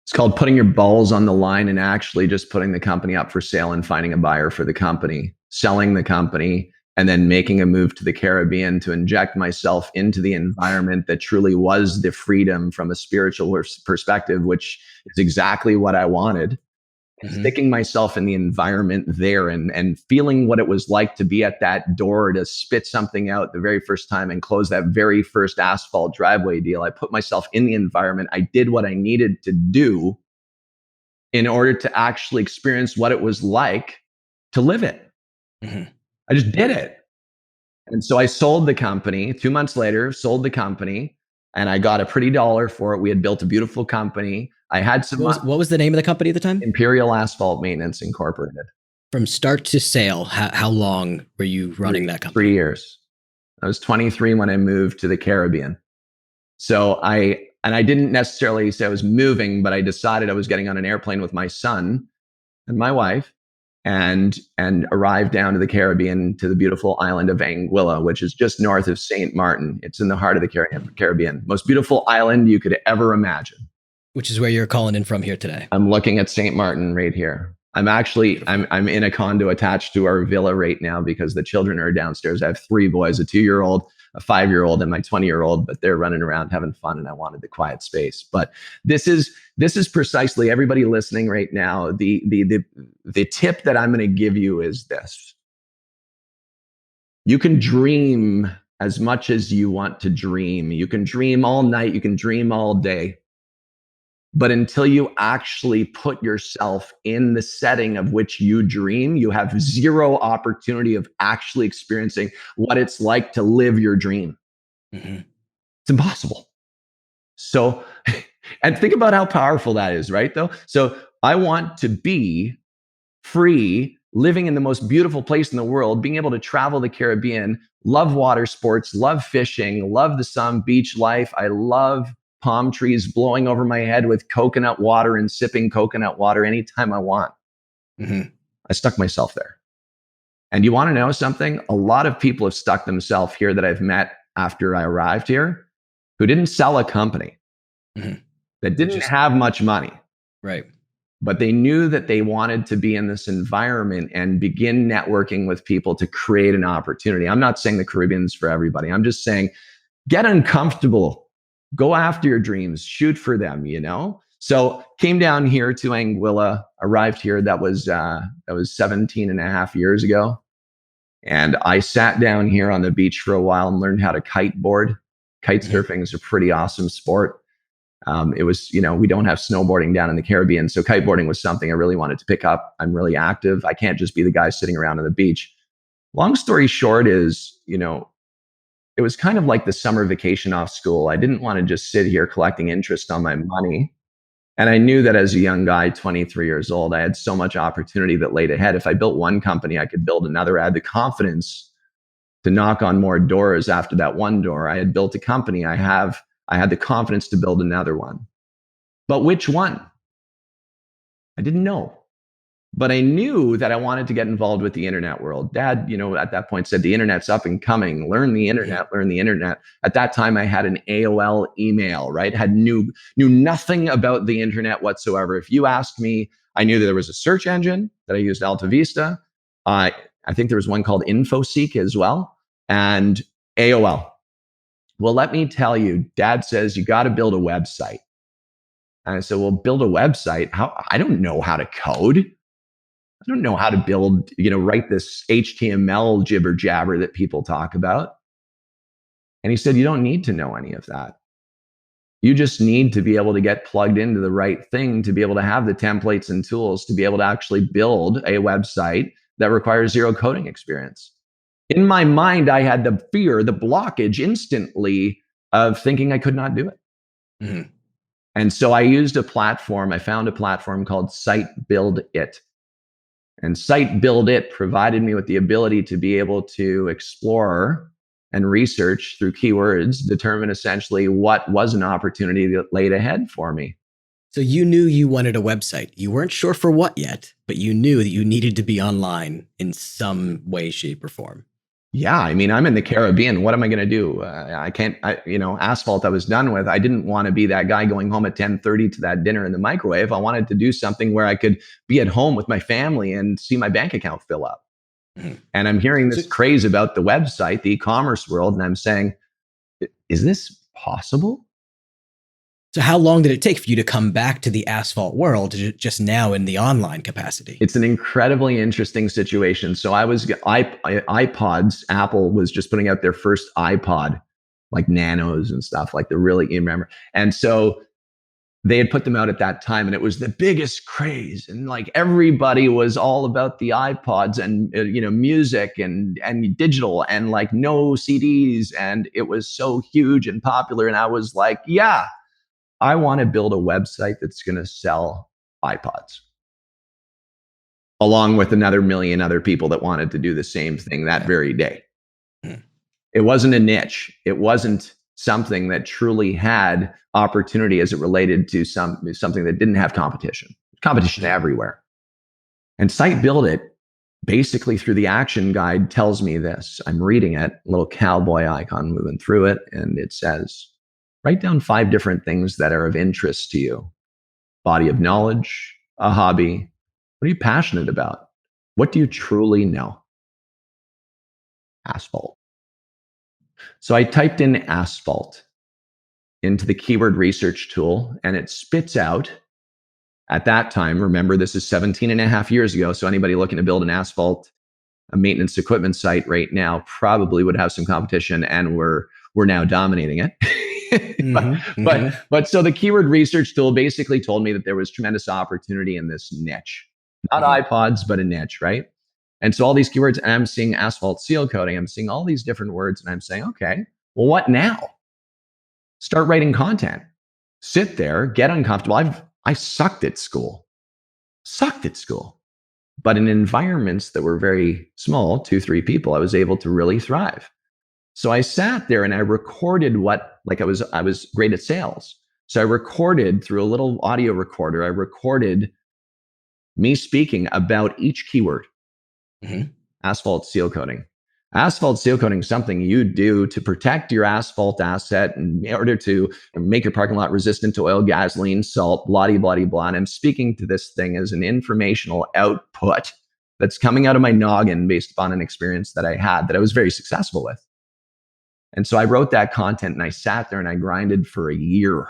It's called putting your balls on the line and actually just putting the company up for sale and finding a buyer for the company, selling the company, and then making a move to the Caribbean to inject myself into the environment that truly was the freedom from a spiritual perspective, which is exactly what I wanted. Mm-hmm. Sticking myself in the environment there and feeling what it was like to be at that door to spit something out the very first time and close that very first asphalt driveway deal. I put myself in the environment. I did what I needed to do in order to actually experience what it was like to live it. Mm-hmm. I just did it. And so I sold the company 2 months later, sold the company, and I got a pretty dollar for it. We had built a beautiful company. I had some. What was the name of the company at the time? Imperial Asphalt Maintenance Incorporated. From start to sale, how long were you running that company? 3 years. I was 23 when I moved to the Caribbean. So I didn't necessarily say I was moving, but I decided I was getting on an airplane with my son and my wife and arrived down to the Caribbean, to the beautiful island of Anguilla, which is just north of St. Martin. It's in the heart of the Caribbean. Most beautiful island you could ever imagine. Which is where you're calling in from here today. I'm looking at St. Martin right here. I'm in a condo attached to our villa right now because the children are downstairs. I have 3 boys, a 2-year-old, a 5-year-old, and my 20-year-old, but they're running around having fun, and I wanted the quiet space. But this is precisely, everybody listening right now, the tip that I'm going to give you is this. You can dream as much as you want to dream. You can dream all night, you can dream all day. But until you actually put yourself in the setting of which you dream, you have zero opportunity of actually experiencing what it's like to live your dream. Mm-hmm. It's impossible. So, and think about how powerful that is, right? Though. So I want to be free, living in the most beautiful place in the world, being able to travel the Caribbean, love water sports, love fishing, love the sun, beach life. I love palm trees blowing over my head with coconut water and sipping coconut water anytime I want. Mm-hmm. I stuck myself there. And you want to know something? A lot of people have stuck themselves here that I've met after I arrived here who didn't sell a company, mm-hmm. that didn't have much money. Right. But they knew that they wanted to be in this environment and begin networking with people to create an opportunity. I'm not saying the Caribbean's for everybody. I'm just saying, get uncomfortable. Go after your dreams, shoot for them, So came down here to Anguilla, arrived here. That was 17 and a half years ago. And I sat down here on the beach for a while and learned how to kiteboard. Kite surfing is a pretty awesome sport. It was, we don't have snowboarding down in the Caribbean. So kiteboarding was something I really wanted to pick up. I'm really active. I can't just be the guy sitting around on the beach. Long story short is, it was kind of like the summer vacation off school. I didn't want to just sit here collecting interest on my money. And I knew that as a young guy, 23 years old, I had so much opportunity that laid ahead. If I built one company, I could build another. I had the confidence to knock on more doors after that one door. I had built a company. I had the confidence to build another one. But which one? I didn't know. But I knew that I wanted to get involved with the internet world. Dad, at that point said, the internet's up and coming. Learn the internet, learn the internet. At that time, I had an AOL email, right? Knew nothing about the internet whatsoever. If you asked me, I knew that there was a search engine that I used, Alta Vista. I think there was one called InfoSeek as well, and AOL. Well, let me tell you, Dad says you got to build a website. And I said, well, build a website. I don't know how to code. I don't know how to build, write this HTML jibber jabber that people talk about. And he said, you don't need to know any of that. You just need to be able to get plugged into the right thing, to be able to have the templates and tools to be able to actually build a website that requires zero coding experience. In my mind, I had the fear, the blockage instantly of thinking I could not do it. Mm-hmm. And so I found a platform called Site Build It. And Site Build It provided me with the ability to be able to explore and research through keywords, determine essentially what was an opportunity that laid ahead for me. So you knew you wanted a website. You weren't sure for what yet, but you knew that you needed to be online in some way, shape, or form. Yeah, I mean, I'm in the Caribbean. What am I going to do? Asphalt I was done with. I didn't want to be that guy going home at 10:30 to that dinner in the microwave. I wanted to do something where I could be at home with my family and see my bank account fill up. Mm-hmm. And I'm hearing this craze about the website, the e-commerce world, and I'm saying, is this possible? So how long did it take for you to come back to the Asphalt world just now in the online capacity? It's an incredibly interesting situation. So iPods, Apple was just putting out their first iPod, like nanos and stuff, like you remember. And so they had put them out at that time, and it was the biggest craze. And like everybody was all about the iPods and, music and digital and like no CDs. And it was so huge and popular. And I was like, yeah, I want to build a website that's going to sell iPods, along with another million other people that wanted to do the same thing that very day. It wasn't a niche. It wasn't something that truly had opportunity as it related to something that didn't have competition. Competition everywhere. And Site Build It, basically through the action guide, tells me this. I'm reading it, a little cowboy icon moving through it, and it says, write down 5 different things that are of interest to you. Body of knowledge, a hobby. What are you passionate about? What do you truly know? Asphalt. So I typed in asphalt into the keyword research tool, and it spits out, at that time, remember this is 17 and a half years ago, so anybody looking to build a maintenance equipment site right now probably would have some competition, and we're now dominating it. But so the keyword research tool basically told me that there was tremendous opportunity in this niche, not iPods, but a niche, right? And so all these keywords, and I'm seeing asphalt seal coating, I'm seeing all these different words, and I'm saying, okay, well, what now? Start writing content. Sit there, get uncomfortable. I sucked at school, but in environments that were very small, 2-3 people, I was able to really thrive. So I sat there and I recorded I was great at sales. So I recorded through a little audio recorder, I recorded me speaking about each keyword. Asphalt seal coating. Asphalt seal coating is something you do to protect your asphalt asset in order to make your parking lot resistant to oil, gasoline, salt, blah, blah, blah, blah. And I'm speaking to this thing as an informational output that's coming out of my noggin based upon an experience that I had that I was very successful with. And so I wrote that content and I sat there and I grinded for a year,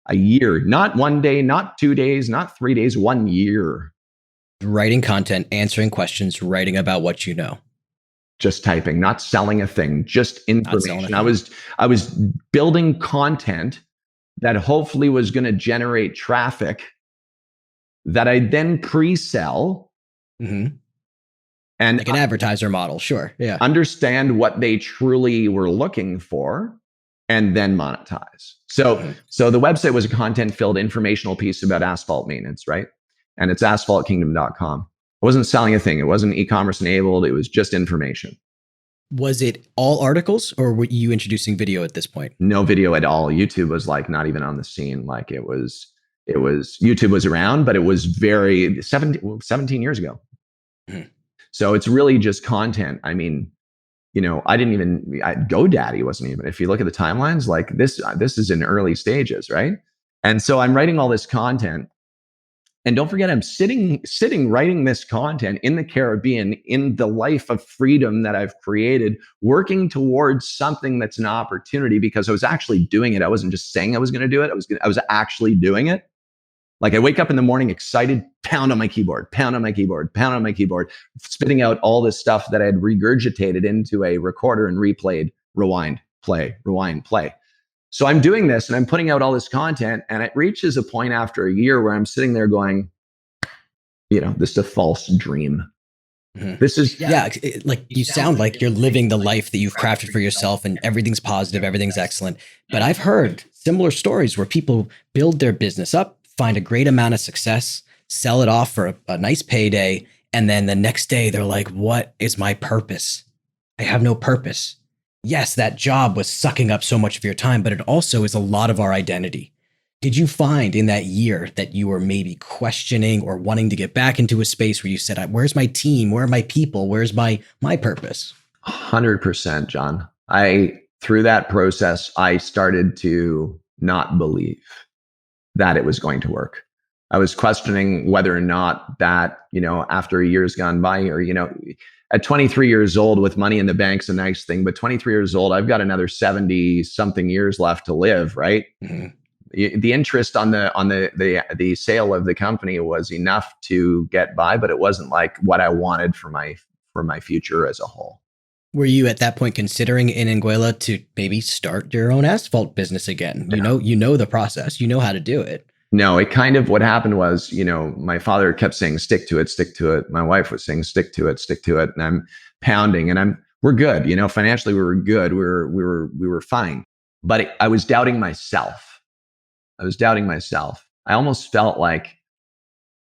not 1 day, not 2 days, not 3 days, 1 year. Writing content, answering questions, writing about what you know. Just typing, not selling a thing, just information. I was building content that hopefully was going to generate traffic that I then pre-sell. And like an advertiser model, sure. Yeah. Understand what they truly were looking for and then monetize. So the website was a content-filled informational piece about asphalt maintenance, right? And it's asphaltkingdom.com. I wasn't selling a thing. It wasn't e-commerce enabled. It was just information. Was it all articles, or were you introducing video at this point? No video at all. YouTube was like not even on the scene. Like it was YouTube was around, but it was very 17 years ago. Mhm. So it's really just content. I mean, GoDaddy wasn't even, if you look at the timelines, like this is in early stages, right? And so I'm writing all this content. And don't forget, I'm sitting writing this content in the Caribbean, in the life of freedom that I've created, working towards something that's an opportunity, because I was actually doing it. I wasn't just saying I was going to do it. I was actually doing it. Like I wake up in the morning excited, pound on my keyboard, spitting out all this stuff that I had regurgitated into a recorder and replayed, rewind, play, rewind, play. So I'm doing this and I'm putting out all this content, and it reaches a point after a year where I'm sitting there going, this is a false dream. Mhm. This is, like you sound like you're living the life that you've crafted for yourself, and everything's positive, everything's excellent. But I've heard similar stories where people build their business up, find a great amount of success, sell it off for a nice payday, and then the next day they're like, what is my purpose? I have no purpose. Yes, that job was sucking up so much of your time, but it also is a lot of our identity. Did you find in that year that you were maybe questioning or wanting to get back into a space where you said, where's my team? Where are my people? Where's my purpose? 100%, John. Through that process, I started to not believe that it was going to work. I was questioning whether or not that, after a year's gone by, or, at 23 years old with money in the bank's a nice thing, but 23 years old, I've got another 70 something years left to live, right? Mm-hmm. The interest on the sale of the company was enough to get by, but it wasn't like what I wanted for my future as a whole. Were you at that point considering in Anguilla to maybe start your own asphalt business again? No. You know the process, you know how to do it. No, it kind of, what happened was, my father kept saying, stick to it, stick to it. My wife was saying, stick to it, stick to it. And I'm pounding, and we're good. Financially, we were good. We were fine. But I was doubting myself. I almost felt like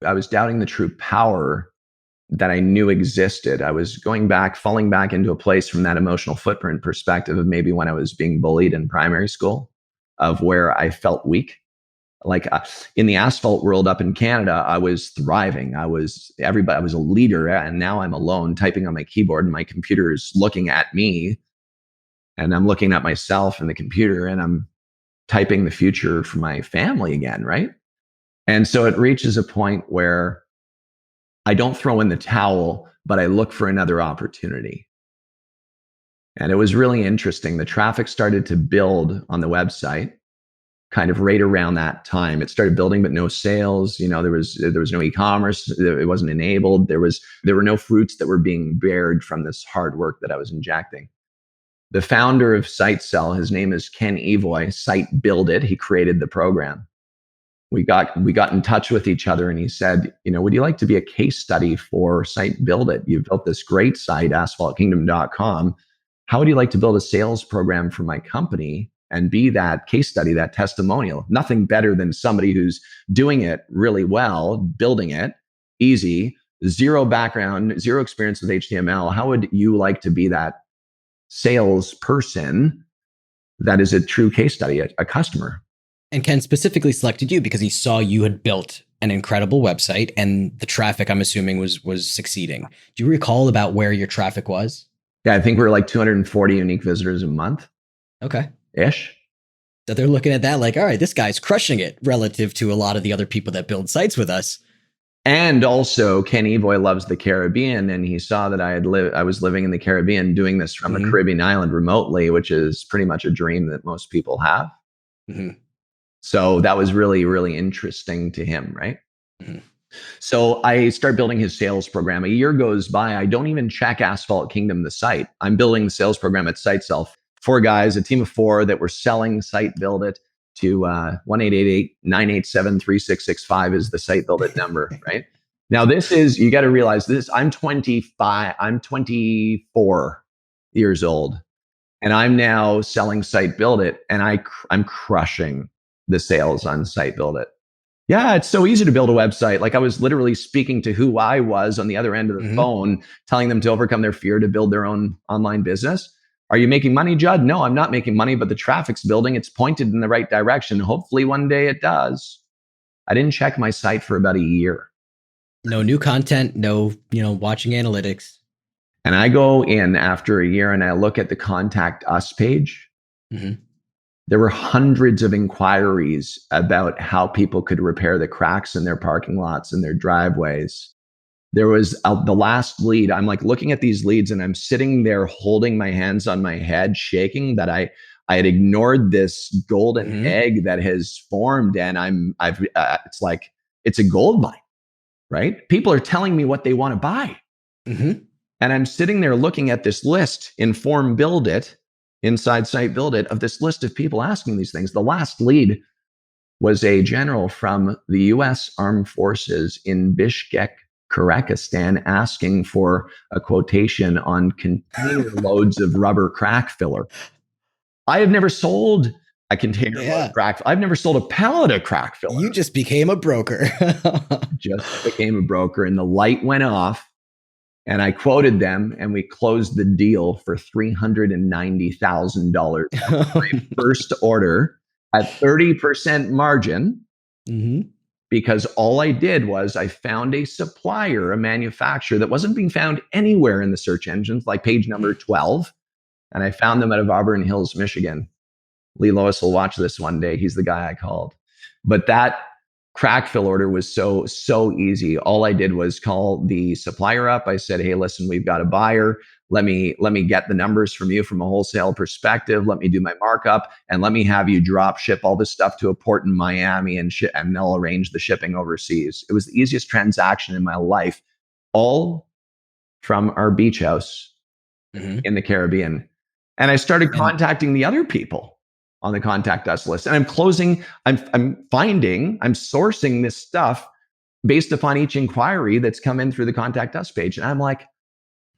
I was doubting the true power that I knew existed. I was falling back into a place from that emotional footprint perspective of maybe when I was being bullied in primary school, of where I felt weak. Like in the asphalt world up in Canada, I was thriving. I was a leader, and now I'm alone typing on my keyboard, and my computer is looking at me, and I'm looking at myself in the computer, and I'm typing the future for my family again, right? And so it reaches a point where I don't throw in the towel, but I look for another opportunity. And it was really interesting. The traffic started to build on the website kind of right around that time. It started building, but no sales. There was no e-commerce. It wasn't enabled. There were no fruits that were being bared from this hard work that I was injecting. The founder of SiteSell, his name is Ken Evoy, Site Build It. He created the program. We got in touch with each other, and he said, would you like to be a case study for Site Build It? You've built this great site, asphaltkingdom.com. How would you like to build a sales program for my company and be that case study, that testimonial? Nothing better than somebody who's doing it really well, building it easy, zero background, zero experience with HTML. How would you like to be that salesperson that is a true case study, a customer? And Ken specifically selected you because he saw you had built an incredible website, and the traffic, I'm assuming, was succeeding. Do you recall about where your traffic was? Yeah, I think we're like 240 unique visitors a month. Okay. Ish. So they're looking at that like, all right, this guy's crushing it relative to a lot of the other people that build sites with us. And also, Ken Evoy loves the Caribbean, and he saw that I was living in the Caribbean, doing this from a Caribbean island remotely, which is pretty much a dream that most people have. Mm-hmm. So that was really, really interesting to him, right? Mm-hmm. So I start building his sales program. A year goes by. I don't even check Asphalt Kingdom, the site. I'm building the sales program at SiteSell. 4 guys, a team of 4 that were selling Site Build It to 1-888-987-3665 is the Site Build It number, right? Now you got to realize this, I'm 24 years old, and I'm now selling Site Build It, and I'm crushing the sales on Site Build It. Yeah, it's so easy to build a website. Like I was literally speaking to who I was on the other end of the phone, telling them to overcome their fear to build their own online business. Are you making money, Judd? No, I'm not making money, but the traffic's building. It's pointed in the right direction. Hopefully one day it does. I didn't check my site for about a year. No new content, no, watching analytics. And I go in after a year and I look at the contact us page. Mm-hmm. There were hundreds of inquiries about how people could repair the cracks in their parking lots and their driveways. There was the last lead. I'm like looking at these leads and I'm sitting there holding my hands on my head, shaking that I had ignored this golden egg that has formed, and it's like it's a gold mine, right? People are telling me what they want to buy, and I'm sitting there looking at this list in Form Build It, inside Site Build It, of this list of people asking these things. The last lead was a general from the U.S. Armed Forces in Bishkek, Kyrgyzstan, asking for a quotation on container loads of rubber crack filler. I have never sold a container load of crack. I've never sold a pallet of crack filler. You just became a broker. Just became a broker, and the light went off, and I quoted them, and we closed the deal for $390,000. My first order at 30% margin. Because all I did was I found a supplier, a manufacturer that wasn't being found anywhere in the search engines, like page number 12. And I found them out of Auburn Hills, Michigan. Lee Lois will watch this one day. He's the guy I called. But that crack fill order was so easy. All I did was call the supplier up. I said, hey, listen, we've got a buyer. Let me get the numbers from you from a wholesale perspective. Let me do my markup, and let me have you drop ship all this stuff to a port in Miami, and they'll arrange the shipping overseas. It was the easiest transaction in my life, all from our beach house in the Caribbean. And I started contacting the other people on the contact us list, and I'm sourcing this stuff based upon each inquiry that's come in through the contact us page. And I'm like,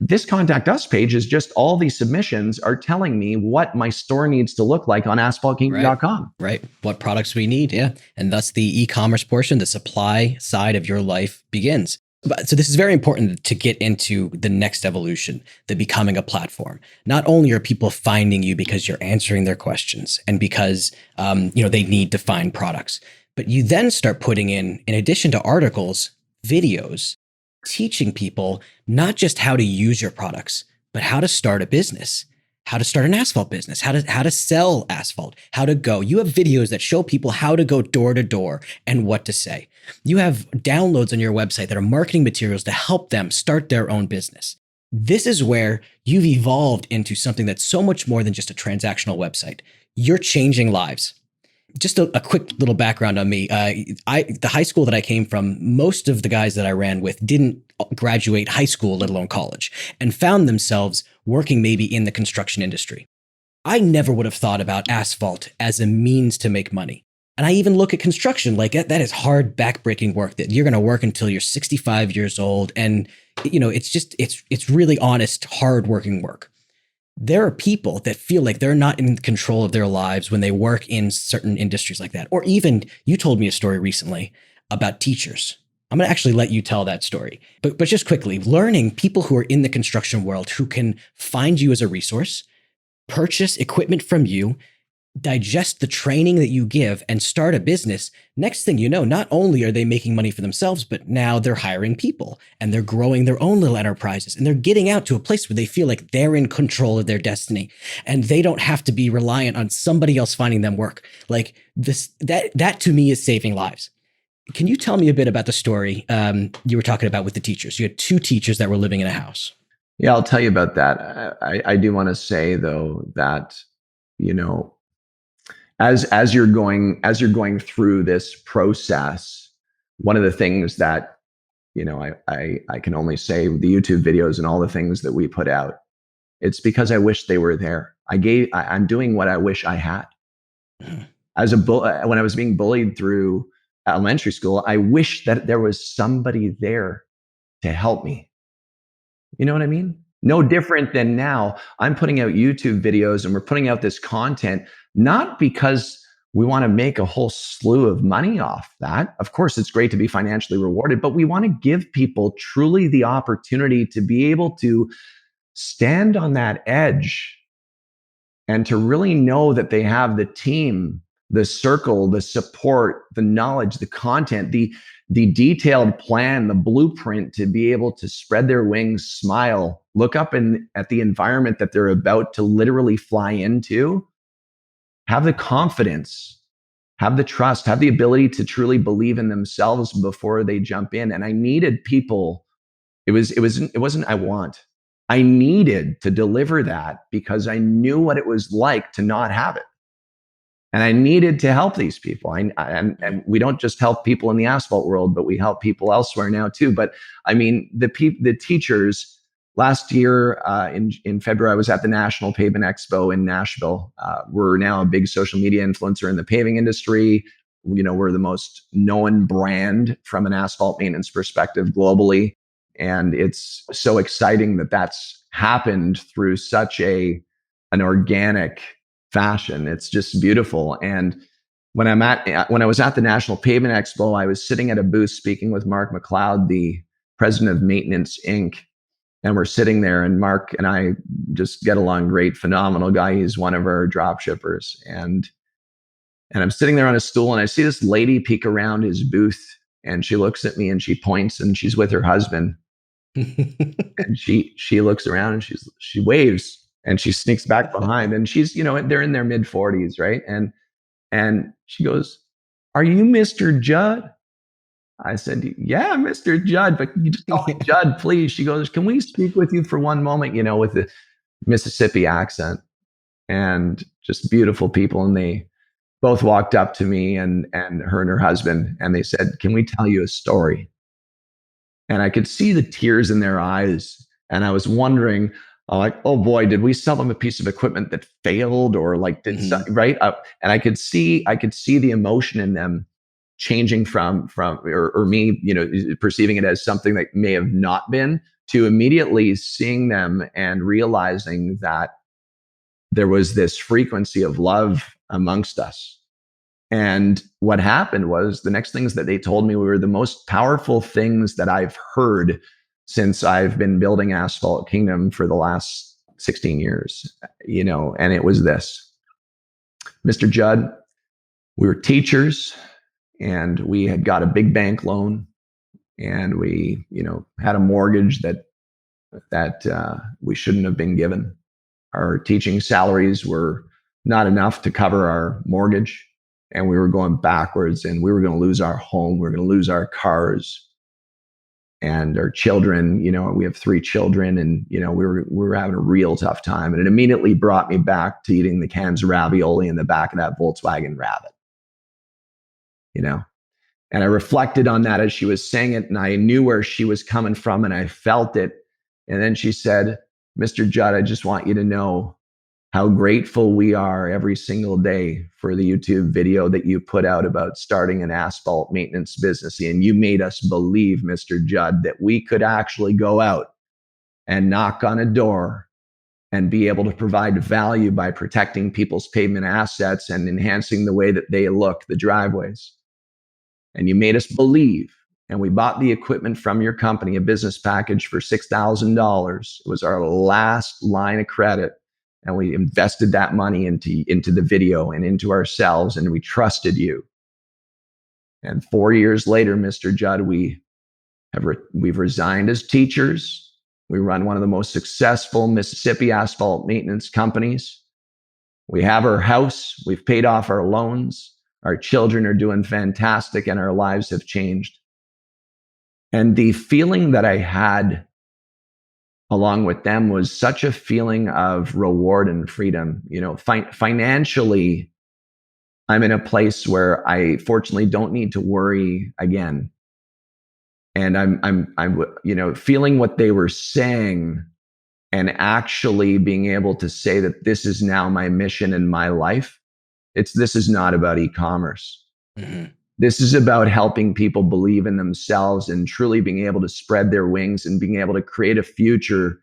this contact us page is just all these submissions are telling me what my store needs to look like on asphaltkingdom.com. Right. What products we need. Yeah. And thus the e-commerce portion, the supply side of your life begins. So this is very important to get into the next evolution, the becoming a platform. Not only are people finding you because you're answering their questions and because they need to find products, but you then start putting in addition to articles, videos, teaching people not just how to use your products, but how to start a business, how to start an asphalt business, how to sell asphalt, how to go. You have videos that show people how to go door to door and what to say. You have downloads on your website that are marketing materials to help them start their own business. This is where you've evolved into something that's so much more than just a transactional website. You're changing lives. Just a quick little background on me. The high school that I came from, most of the guys that I ran with didn't graduate high school, let alone college, and found themselves working maybe in the construction industry. I never would have thought about asphalt as a means to make money. And I even look at construction like that is hard, backbreaking work that you're going to work until you're 65 years old. And, it's really honest, hardworking work. There are people that feel like they're not in control of their lives when they work in certain industries like that. Or even you told me a story recently about teachers. I'm going to actually let you tell that story. But just quickly, learning people who are in the construction world who can find you as a resource, purchase equipment from you, digest the training that you give, and start a business. Next thing you know, not only are they making money for themselves, but now they're hiring people and they're growing their own little enterprises, and they're getting out to a place where they feel like they're in control of their destiny and they don't have to be reliant on somebody else finding them work. Like this, that to me is saving lives. Can you tell me a bit about the story you were talking about with the teachers? You had 2 teachers that were living in a house. Yeah, I'll tell you about that. I do want to say though that, as you're going through this process, one of the things that, I can only say with the YouTube videos and all the things that we put out, it's because I wish they were there. I'm doing what I wish I had. When I was being bullied through elementary school, I wish that there was somebody there to help me. You know what I mean? No different than now. I'm putting out YouTube videos and we're putting out this content, not because we want to make a whole slew of money off that. Of course, it's great to be financially rewarded, but we want to give people truly the opportunity to be able to stand on that edge and to really know that they have the team the circle, the support, the knowledge, the content, the detailed plan, the blueprint to be able to spread their wings, smile, look up at the environment that they're about to literally fly into, have the confidence, have the trust, have the ability to truly believe in themselves before they jump in. And I needed people. It wasn't I want. I needed to deliver that because I knew what it was like to not have it. And I needed to help these people. And we don't just help people in the asphalt world, but we help people elsewhere now too. But I mean, the teachers. Last year in February, I was at the National Pavement Expo in Nashville. We're now a big social media influencer in the paving industry. We're the most known brand from an asphalt maintenance perspective globally. And it's so exciting that that's happened through such an organic fashion. It's just beautiful. And when I was at the National Pavement Expo, I was sitting at a booth speaking with Mark McLeod, the president of Maintenance Inc. And we're sitting there, and Mark and I just get along great, phenomenal guy. He's one of our drop shippers. And I'm sitting there on a stool, and I see this lady peek around his booth, and she looks at me and she points, and she's with her husband. And she looks around and she waves, and she sneaks back behind, and she's, they're in their mid 40s, right? And she goes, "Are you Mr. Judd?" I said, "Yeah, Mr. Judd, but you just call me Judd, please." She goes, "Can we speak with you for one moment?" With the Mississippi accent, and just beautiful people. And they both walked up to me and her and her husband, and they said, "Can we tell you a story?" And I could see the tears in their eyes. And I was wondering, like, oh boy, did we sell them a piece of equipment that failed, or like did something, right? And I could see the emotion in them changing from or me, perceiving it as something that may have not been, to immediately seeing them and realizing that there was this frequency of love amongst us. And what happened was, the next things that they told me were the most powerful things that I've heard since I've been building Asphalt Kingdom for the last 16 years, and it was this: "Mr. Judd, we were teachers, and we had got a big bank loan, and we, had a mortgage that we shouldn't have been given. Our teaching salaries were not enough to cover our mortgage, and we were going backwards, and we were going to lose our home. We were going to lose our cars and our children. We have 3 children, and we were having a real tough time." And it immediately brought me back to eating the cans of ravioli in the back of that Volkswagen Rabbit. And I reflected on that as she was saying it, and I knew where she was coming from, and I felt it. And then she said, "Mr. Judd, I just want you to know how grateful we are every single day for the YouTube video that you put out about starting an asphalt maintenance business. And you made us believe, Mr. Judd, that we could actually go out and knock on a door and be able to provide value by protecting people's pavement assets and enhancing the way that they look, the driveways. And you made us believe, and we bought the equipment from your company, a business package for $6,000. It was our last line of credit. And we invested that money into the video and into ourselves, and we trusted you. And 4 years later, Mr. Judd, we've resigned as teachers. We run one of the most successful Mississippi asphalt maintenance companies. We have our house. We've paid off our loans. Our children are doing fantastic, and our lives have changed. And the feeling that I had along with them was such a feeling of reward and freedom. Financially, I'm in a place where I fortunately don't need to worry again. And I'm feeling what they were saying, and actually being able to say that this is now my mission in my life. This is not about e-commerce. Mm-hmm. This is about helping people believe in themselves and truly being able to spread their wings and being able to create a future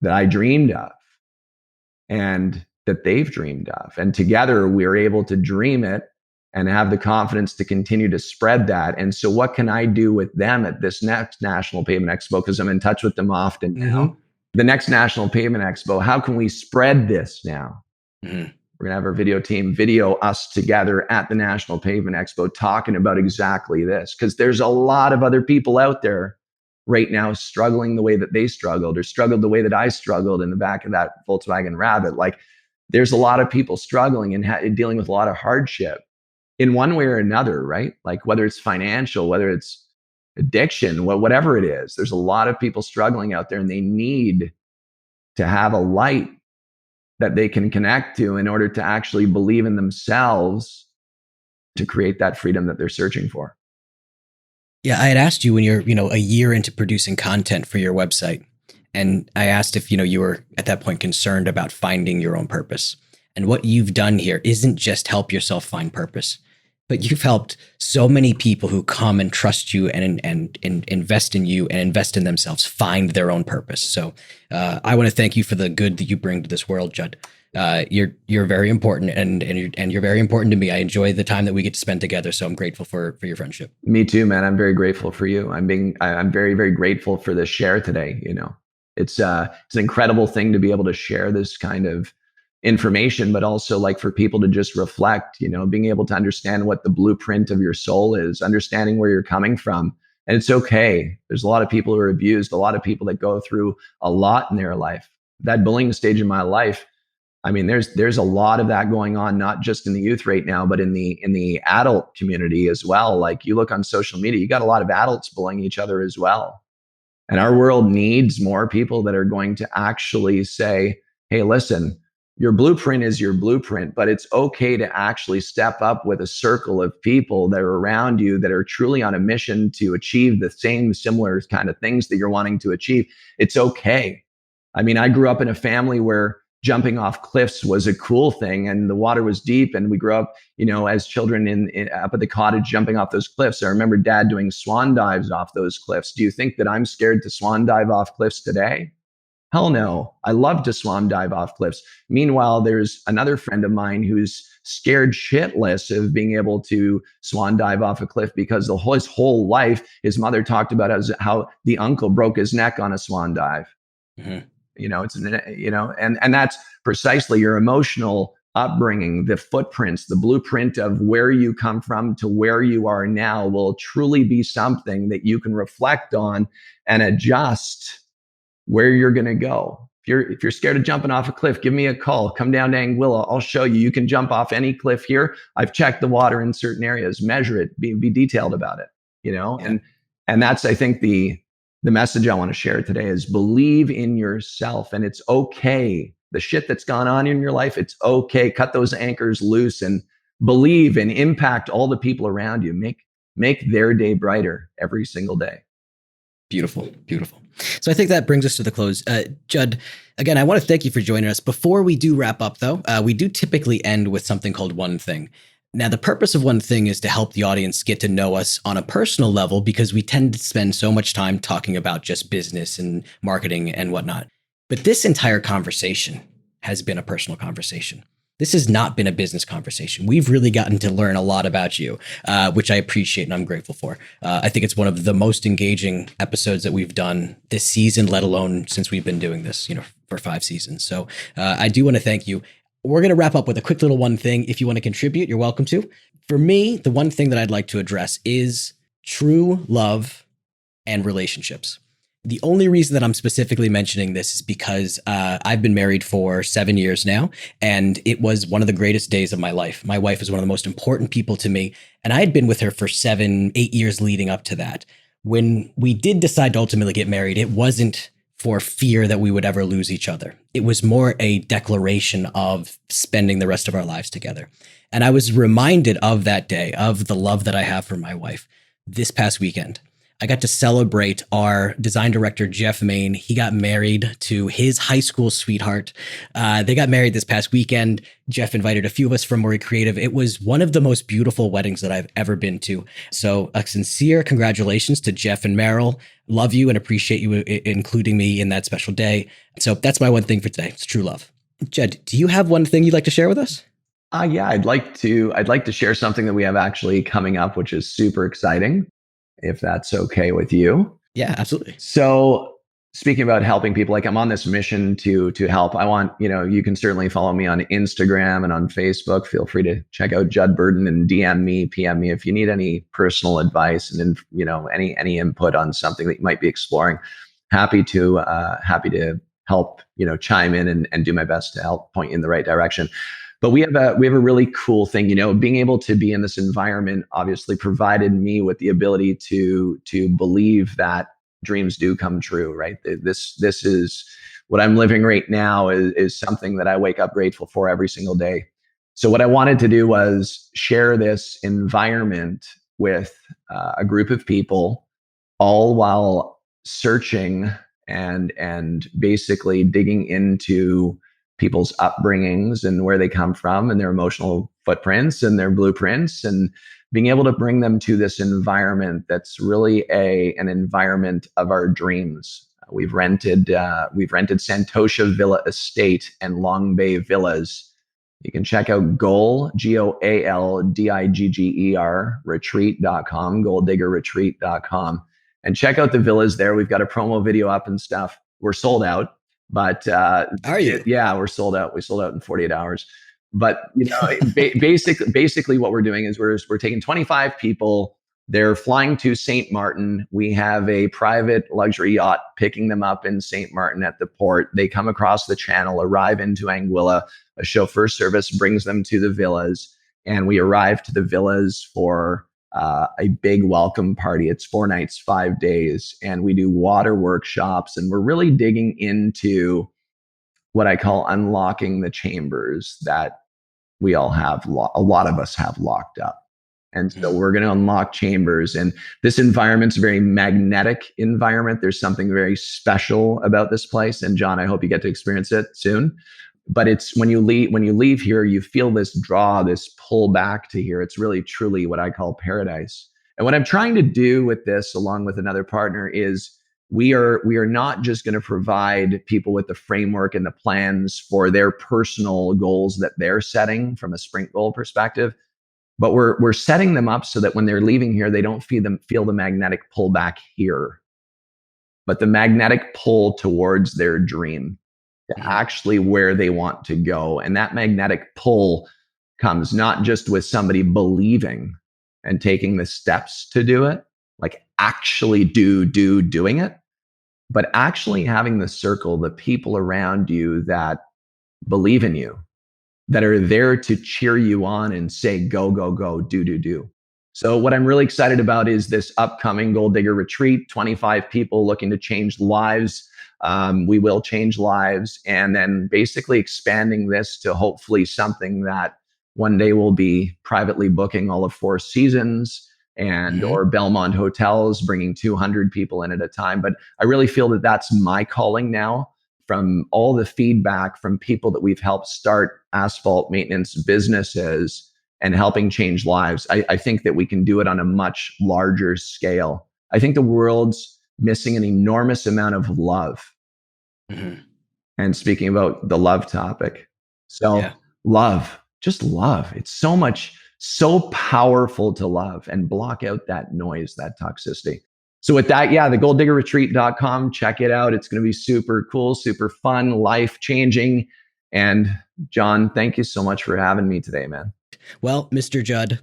that I dreamed of and that they've dreamed of. And together we're able to dream it and have the confidence to continue to spread that. And so what can I do with them at this next National Pavement Expo? Because I'm in touch with them often now. The next National Pavement Expo, how can we spread this now? Mm-hmm. We're going to have our video team video us together at the National Pavement Expo talking about exactly this, because there's a lot of other people out there right now struggling the way that they struggled, or struggled the way that I struggled in the back of that Volkswagen Rabbit. Like, there's a lot of people struggling and dealing with a lot of hardship in one way or another, right? Like, whether it's financial, whether it's addiction, whatever it is, there's a lot of people struggling out there, and they need to have a light that they can connect to in order to actually believe in themselves to create that freedom that they're searching for. Yeah, I had asked you when you're, a year into producing content for your website, and I asked if, you were at that point concerned about finding your own purpose. And what you've done here isn't just help yourself find purpose, but you've helped so many people who come and trust you and invest in you and invest in themselves find their own purpose. So I want to thank you for the good that you bring to this world, Judd. You're very important, and you're very important to me. I enjoy the time that we get to spend together. So I'm grateful for your friendship. Me too, man. I'm very grateful for you. I'm very, very grateful for this share today. It's an incredible thing to be able to share this kind of information, but also like for people to just reflect, being able to understand what the blueprint of your soul is, understanding where you're coming from. And it's okay. There's a lot of people who are abused, a lot of people that go through a lot in their life. That bullying stage in my life, I mean, there's a lot of that going on, not just in the youth right now, but in the adult community as well. Like, you look on social media, you got a lot of adults bullying each other as well. And our world needs more people that are going to actually say, hey, listen, your blueprint is your blueprint, but it's okay to actually step up with a circle of people that are around you that are truly on a mission to achieve the same similar kind of things that you're wanting to achieve. It's okay. I mean, I grew up in a family where jumping off cliffs was a cool thing, and the water was deep, and we grew up, as children up at the cottage jumping off those cliffs. I remember Dad doing swan dives off those cliffs. Do you think that I'm scared to swan dive off cliffs today? Hell no. I love to swan dive off cliffs. Meanwhile, there's another friend of mine who's scared shitless of being able to swan dive off a cliff because his whole life, his mother talked about how the uncle broke his neck on a swan dive. Mm-hmm. And that's precisely your emotional upbringing, the footprints, the blueprint of where you come from to where you are now will truly be something that you can reflect on and adjust where you're going to go. If you're scared of jumping off a cliff, give me a call. Come down to Anguilla. I'll show you. You can jump off any cliff here. I've checked the water in certain areas, measure it, be detailed about it, Yeah. And that's, I think, the message I want to share today is believe in yourself, and it's okay. The shit that's gone on in your life, it's okay. Cut those anchors loose and believe and impact all the people around you. Make their day brighter every single day. Beautiful, beautiful. So I think that brings us to the close. Judd, again, I want to thank you for joining us. Before we do wrap up, though, we do typically end with something called One Thing. Now, the purpose of One Thing is to help the audience get to know us on a personal level, because we tend to spend so much time talking about just business and marketing and whatnot. But this entire conversation has been a personal conversation. This has not been a business conversation. We've really gotten to learn a lot about you, which I appreciate and I'm grateful for. I think it's one of the most engaging episodes that we've done this season, let alone since we've been doing this, for 5 seasons. So I do want to thank you. We're going to wrap up with a quick little one thing. If you want to contribute, you're welcome to. For me, the one thing that I'd like to address is true love and relationships. The only reason that I'm specifically mentioning this is because I've been married for 7 years now, and it was one of the greatest days of my life. My wife is one of the most important people to me, and I had been with her for 7, 8 years leading up to that. When we did decide to ultimately get married, it wasn't for fear that we would ever lose each other. It was more a declaration of spending the rest of our lives together. And I was reminded of that day, of the love that I have for my wife this past weekend. I got to celebrate our design director, Jeff Main. He got married to his high school sweetheart. They got married this past weekend. Jeff invited a few of us from Murray Creative. It was one of the most beautiful weddings that I've ever been to. So a sincere congratulations to Jeff and Meryl. Love you and appreciate you including me in that special day. So that's my one thing for today. It's true love. Judd, do you have one thing you'd like to share with us? Yeah, I'd like to share something that we have actually coming up, which is super exciting, if that's okay with you. Yeah, absolutely. So speaking about helping people, like I'm on this mission to help. I want, you can certainly follow me on Instagram and on Facebook. Feel free to check out Judd Burdon and DM me, PM me if you need any personal advice and any input on something that you might be exploring. Happy to help, chime in and do my best to help point you in the right direction. But we have a really cool thing, being able to be in this environment obviously provided me with the ability to believe that dreams do come true, right? This is what I'm living right now is something that I wake up grateful for every single day. So what I wanted to do was share this environment with a group of people, all while searching and basically digging into people's upbringings and where they come from and their emotional footprints and their blueprints, and being able to bring them to this environment that's really an environment of our dreams. We've rented Santosha Villa Estate and Long Bay Villas. You can check out Goal, GOALDIGGER, retreat.com, goaldiggerretreat.com, and check out the villas there. We've got a promo video up and stuff. We're sold out, but are you? Yeah, we're sold out. We sold out in 48 hours. But basically what we're doing is we're taking 25 people. They're flying to St. Martin. We have a private luxury yacht picking them up in St. Martin at the port. They come across the channel, arrive into Anguilla. A chauffeur service brings them to the villas, and we arrive to the villas for a big welcome party. It's 4 nights, 5 days, and we do water workshops, and we're really digging into what I call unlocking the chambers that we all have, a lot of us have locked up. And so we're going to unlock chambers. And this environment's a very magnetic environment. There's something very special about this place. And John, I hope you get to experience it soon. But it's when you leave here, you feel this draw, this pull back to here. It's really, truly what I call paradise. And what I'm trying to do with this, along with another partner, is we are not just going to provide people with the framework and the plans for their personal goals that they're setting from a sprint goal perspective, but we're setting them up so that when they're leaving here, they don't feel the magnetic pull back here, but the magnetic pull towards their dream, actually where they want to go. And that magnetic pull comes not just with somebody believing and taking the steps to do it, like actually doing it, but actually having the circle, the people around you that believe in you, that are there to cheer you on and say, go, go, go, do. So what I'm really excited about is this upcoming Goal Digger Retreat, 25 people looking to change lives. We will change lives, and then basically expanding this to hopefully something that one day we'll be privately booking all of 4 seasons and or Belmont hotels, bringing 200 people in at a time. But I really feel that that's my calling now, from all the feedback from people that we've helped start asphalt maintenance businesses and helping change lives. I think that we can do it on a much larger scale. I think the world's missing an enormous amount of love. And speaking about the love topic, love, just love. It's so powerful to love and block out that noise, that toxicity. So with that, the goaldiggerretreat.com, check it out. It's going to be super cool, super fun, life-changing. And John, thank you so much for having me today, man. Well, Mr. Judd,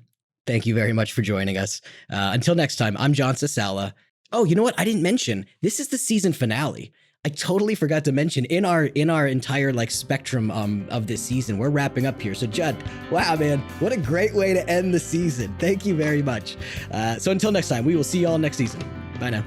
thank you very much for joining us. Until next time, I'm John Sasala. Oh, you know what? I didn't mention, this is the season finale. I totally forgot to mention in our entire spectrum of this season, we're wrapping up here. So Judd, wow, man, what a great way to end the season. Thank you very much. So until next time, we will see you all next season. Bye now.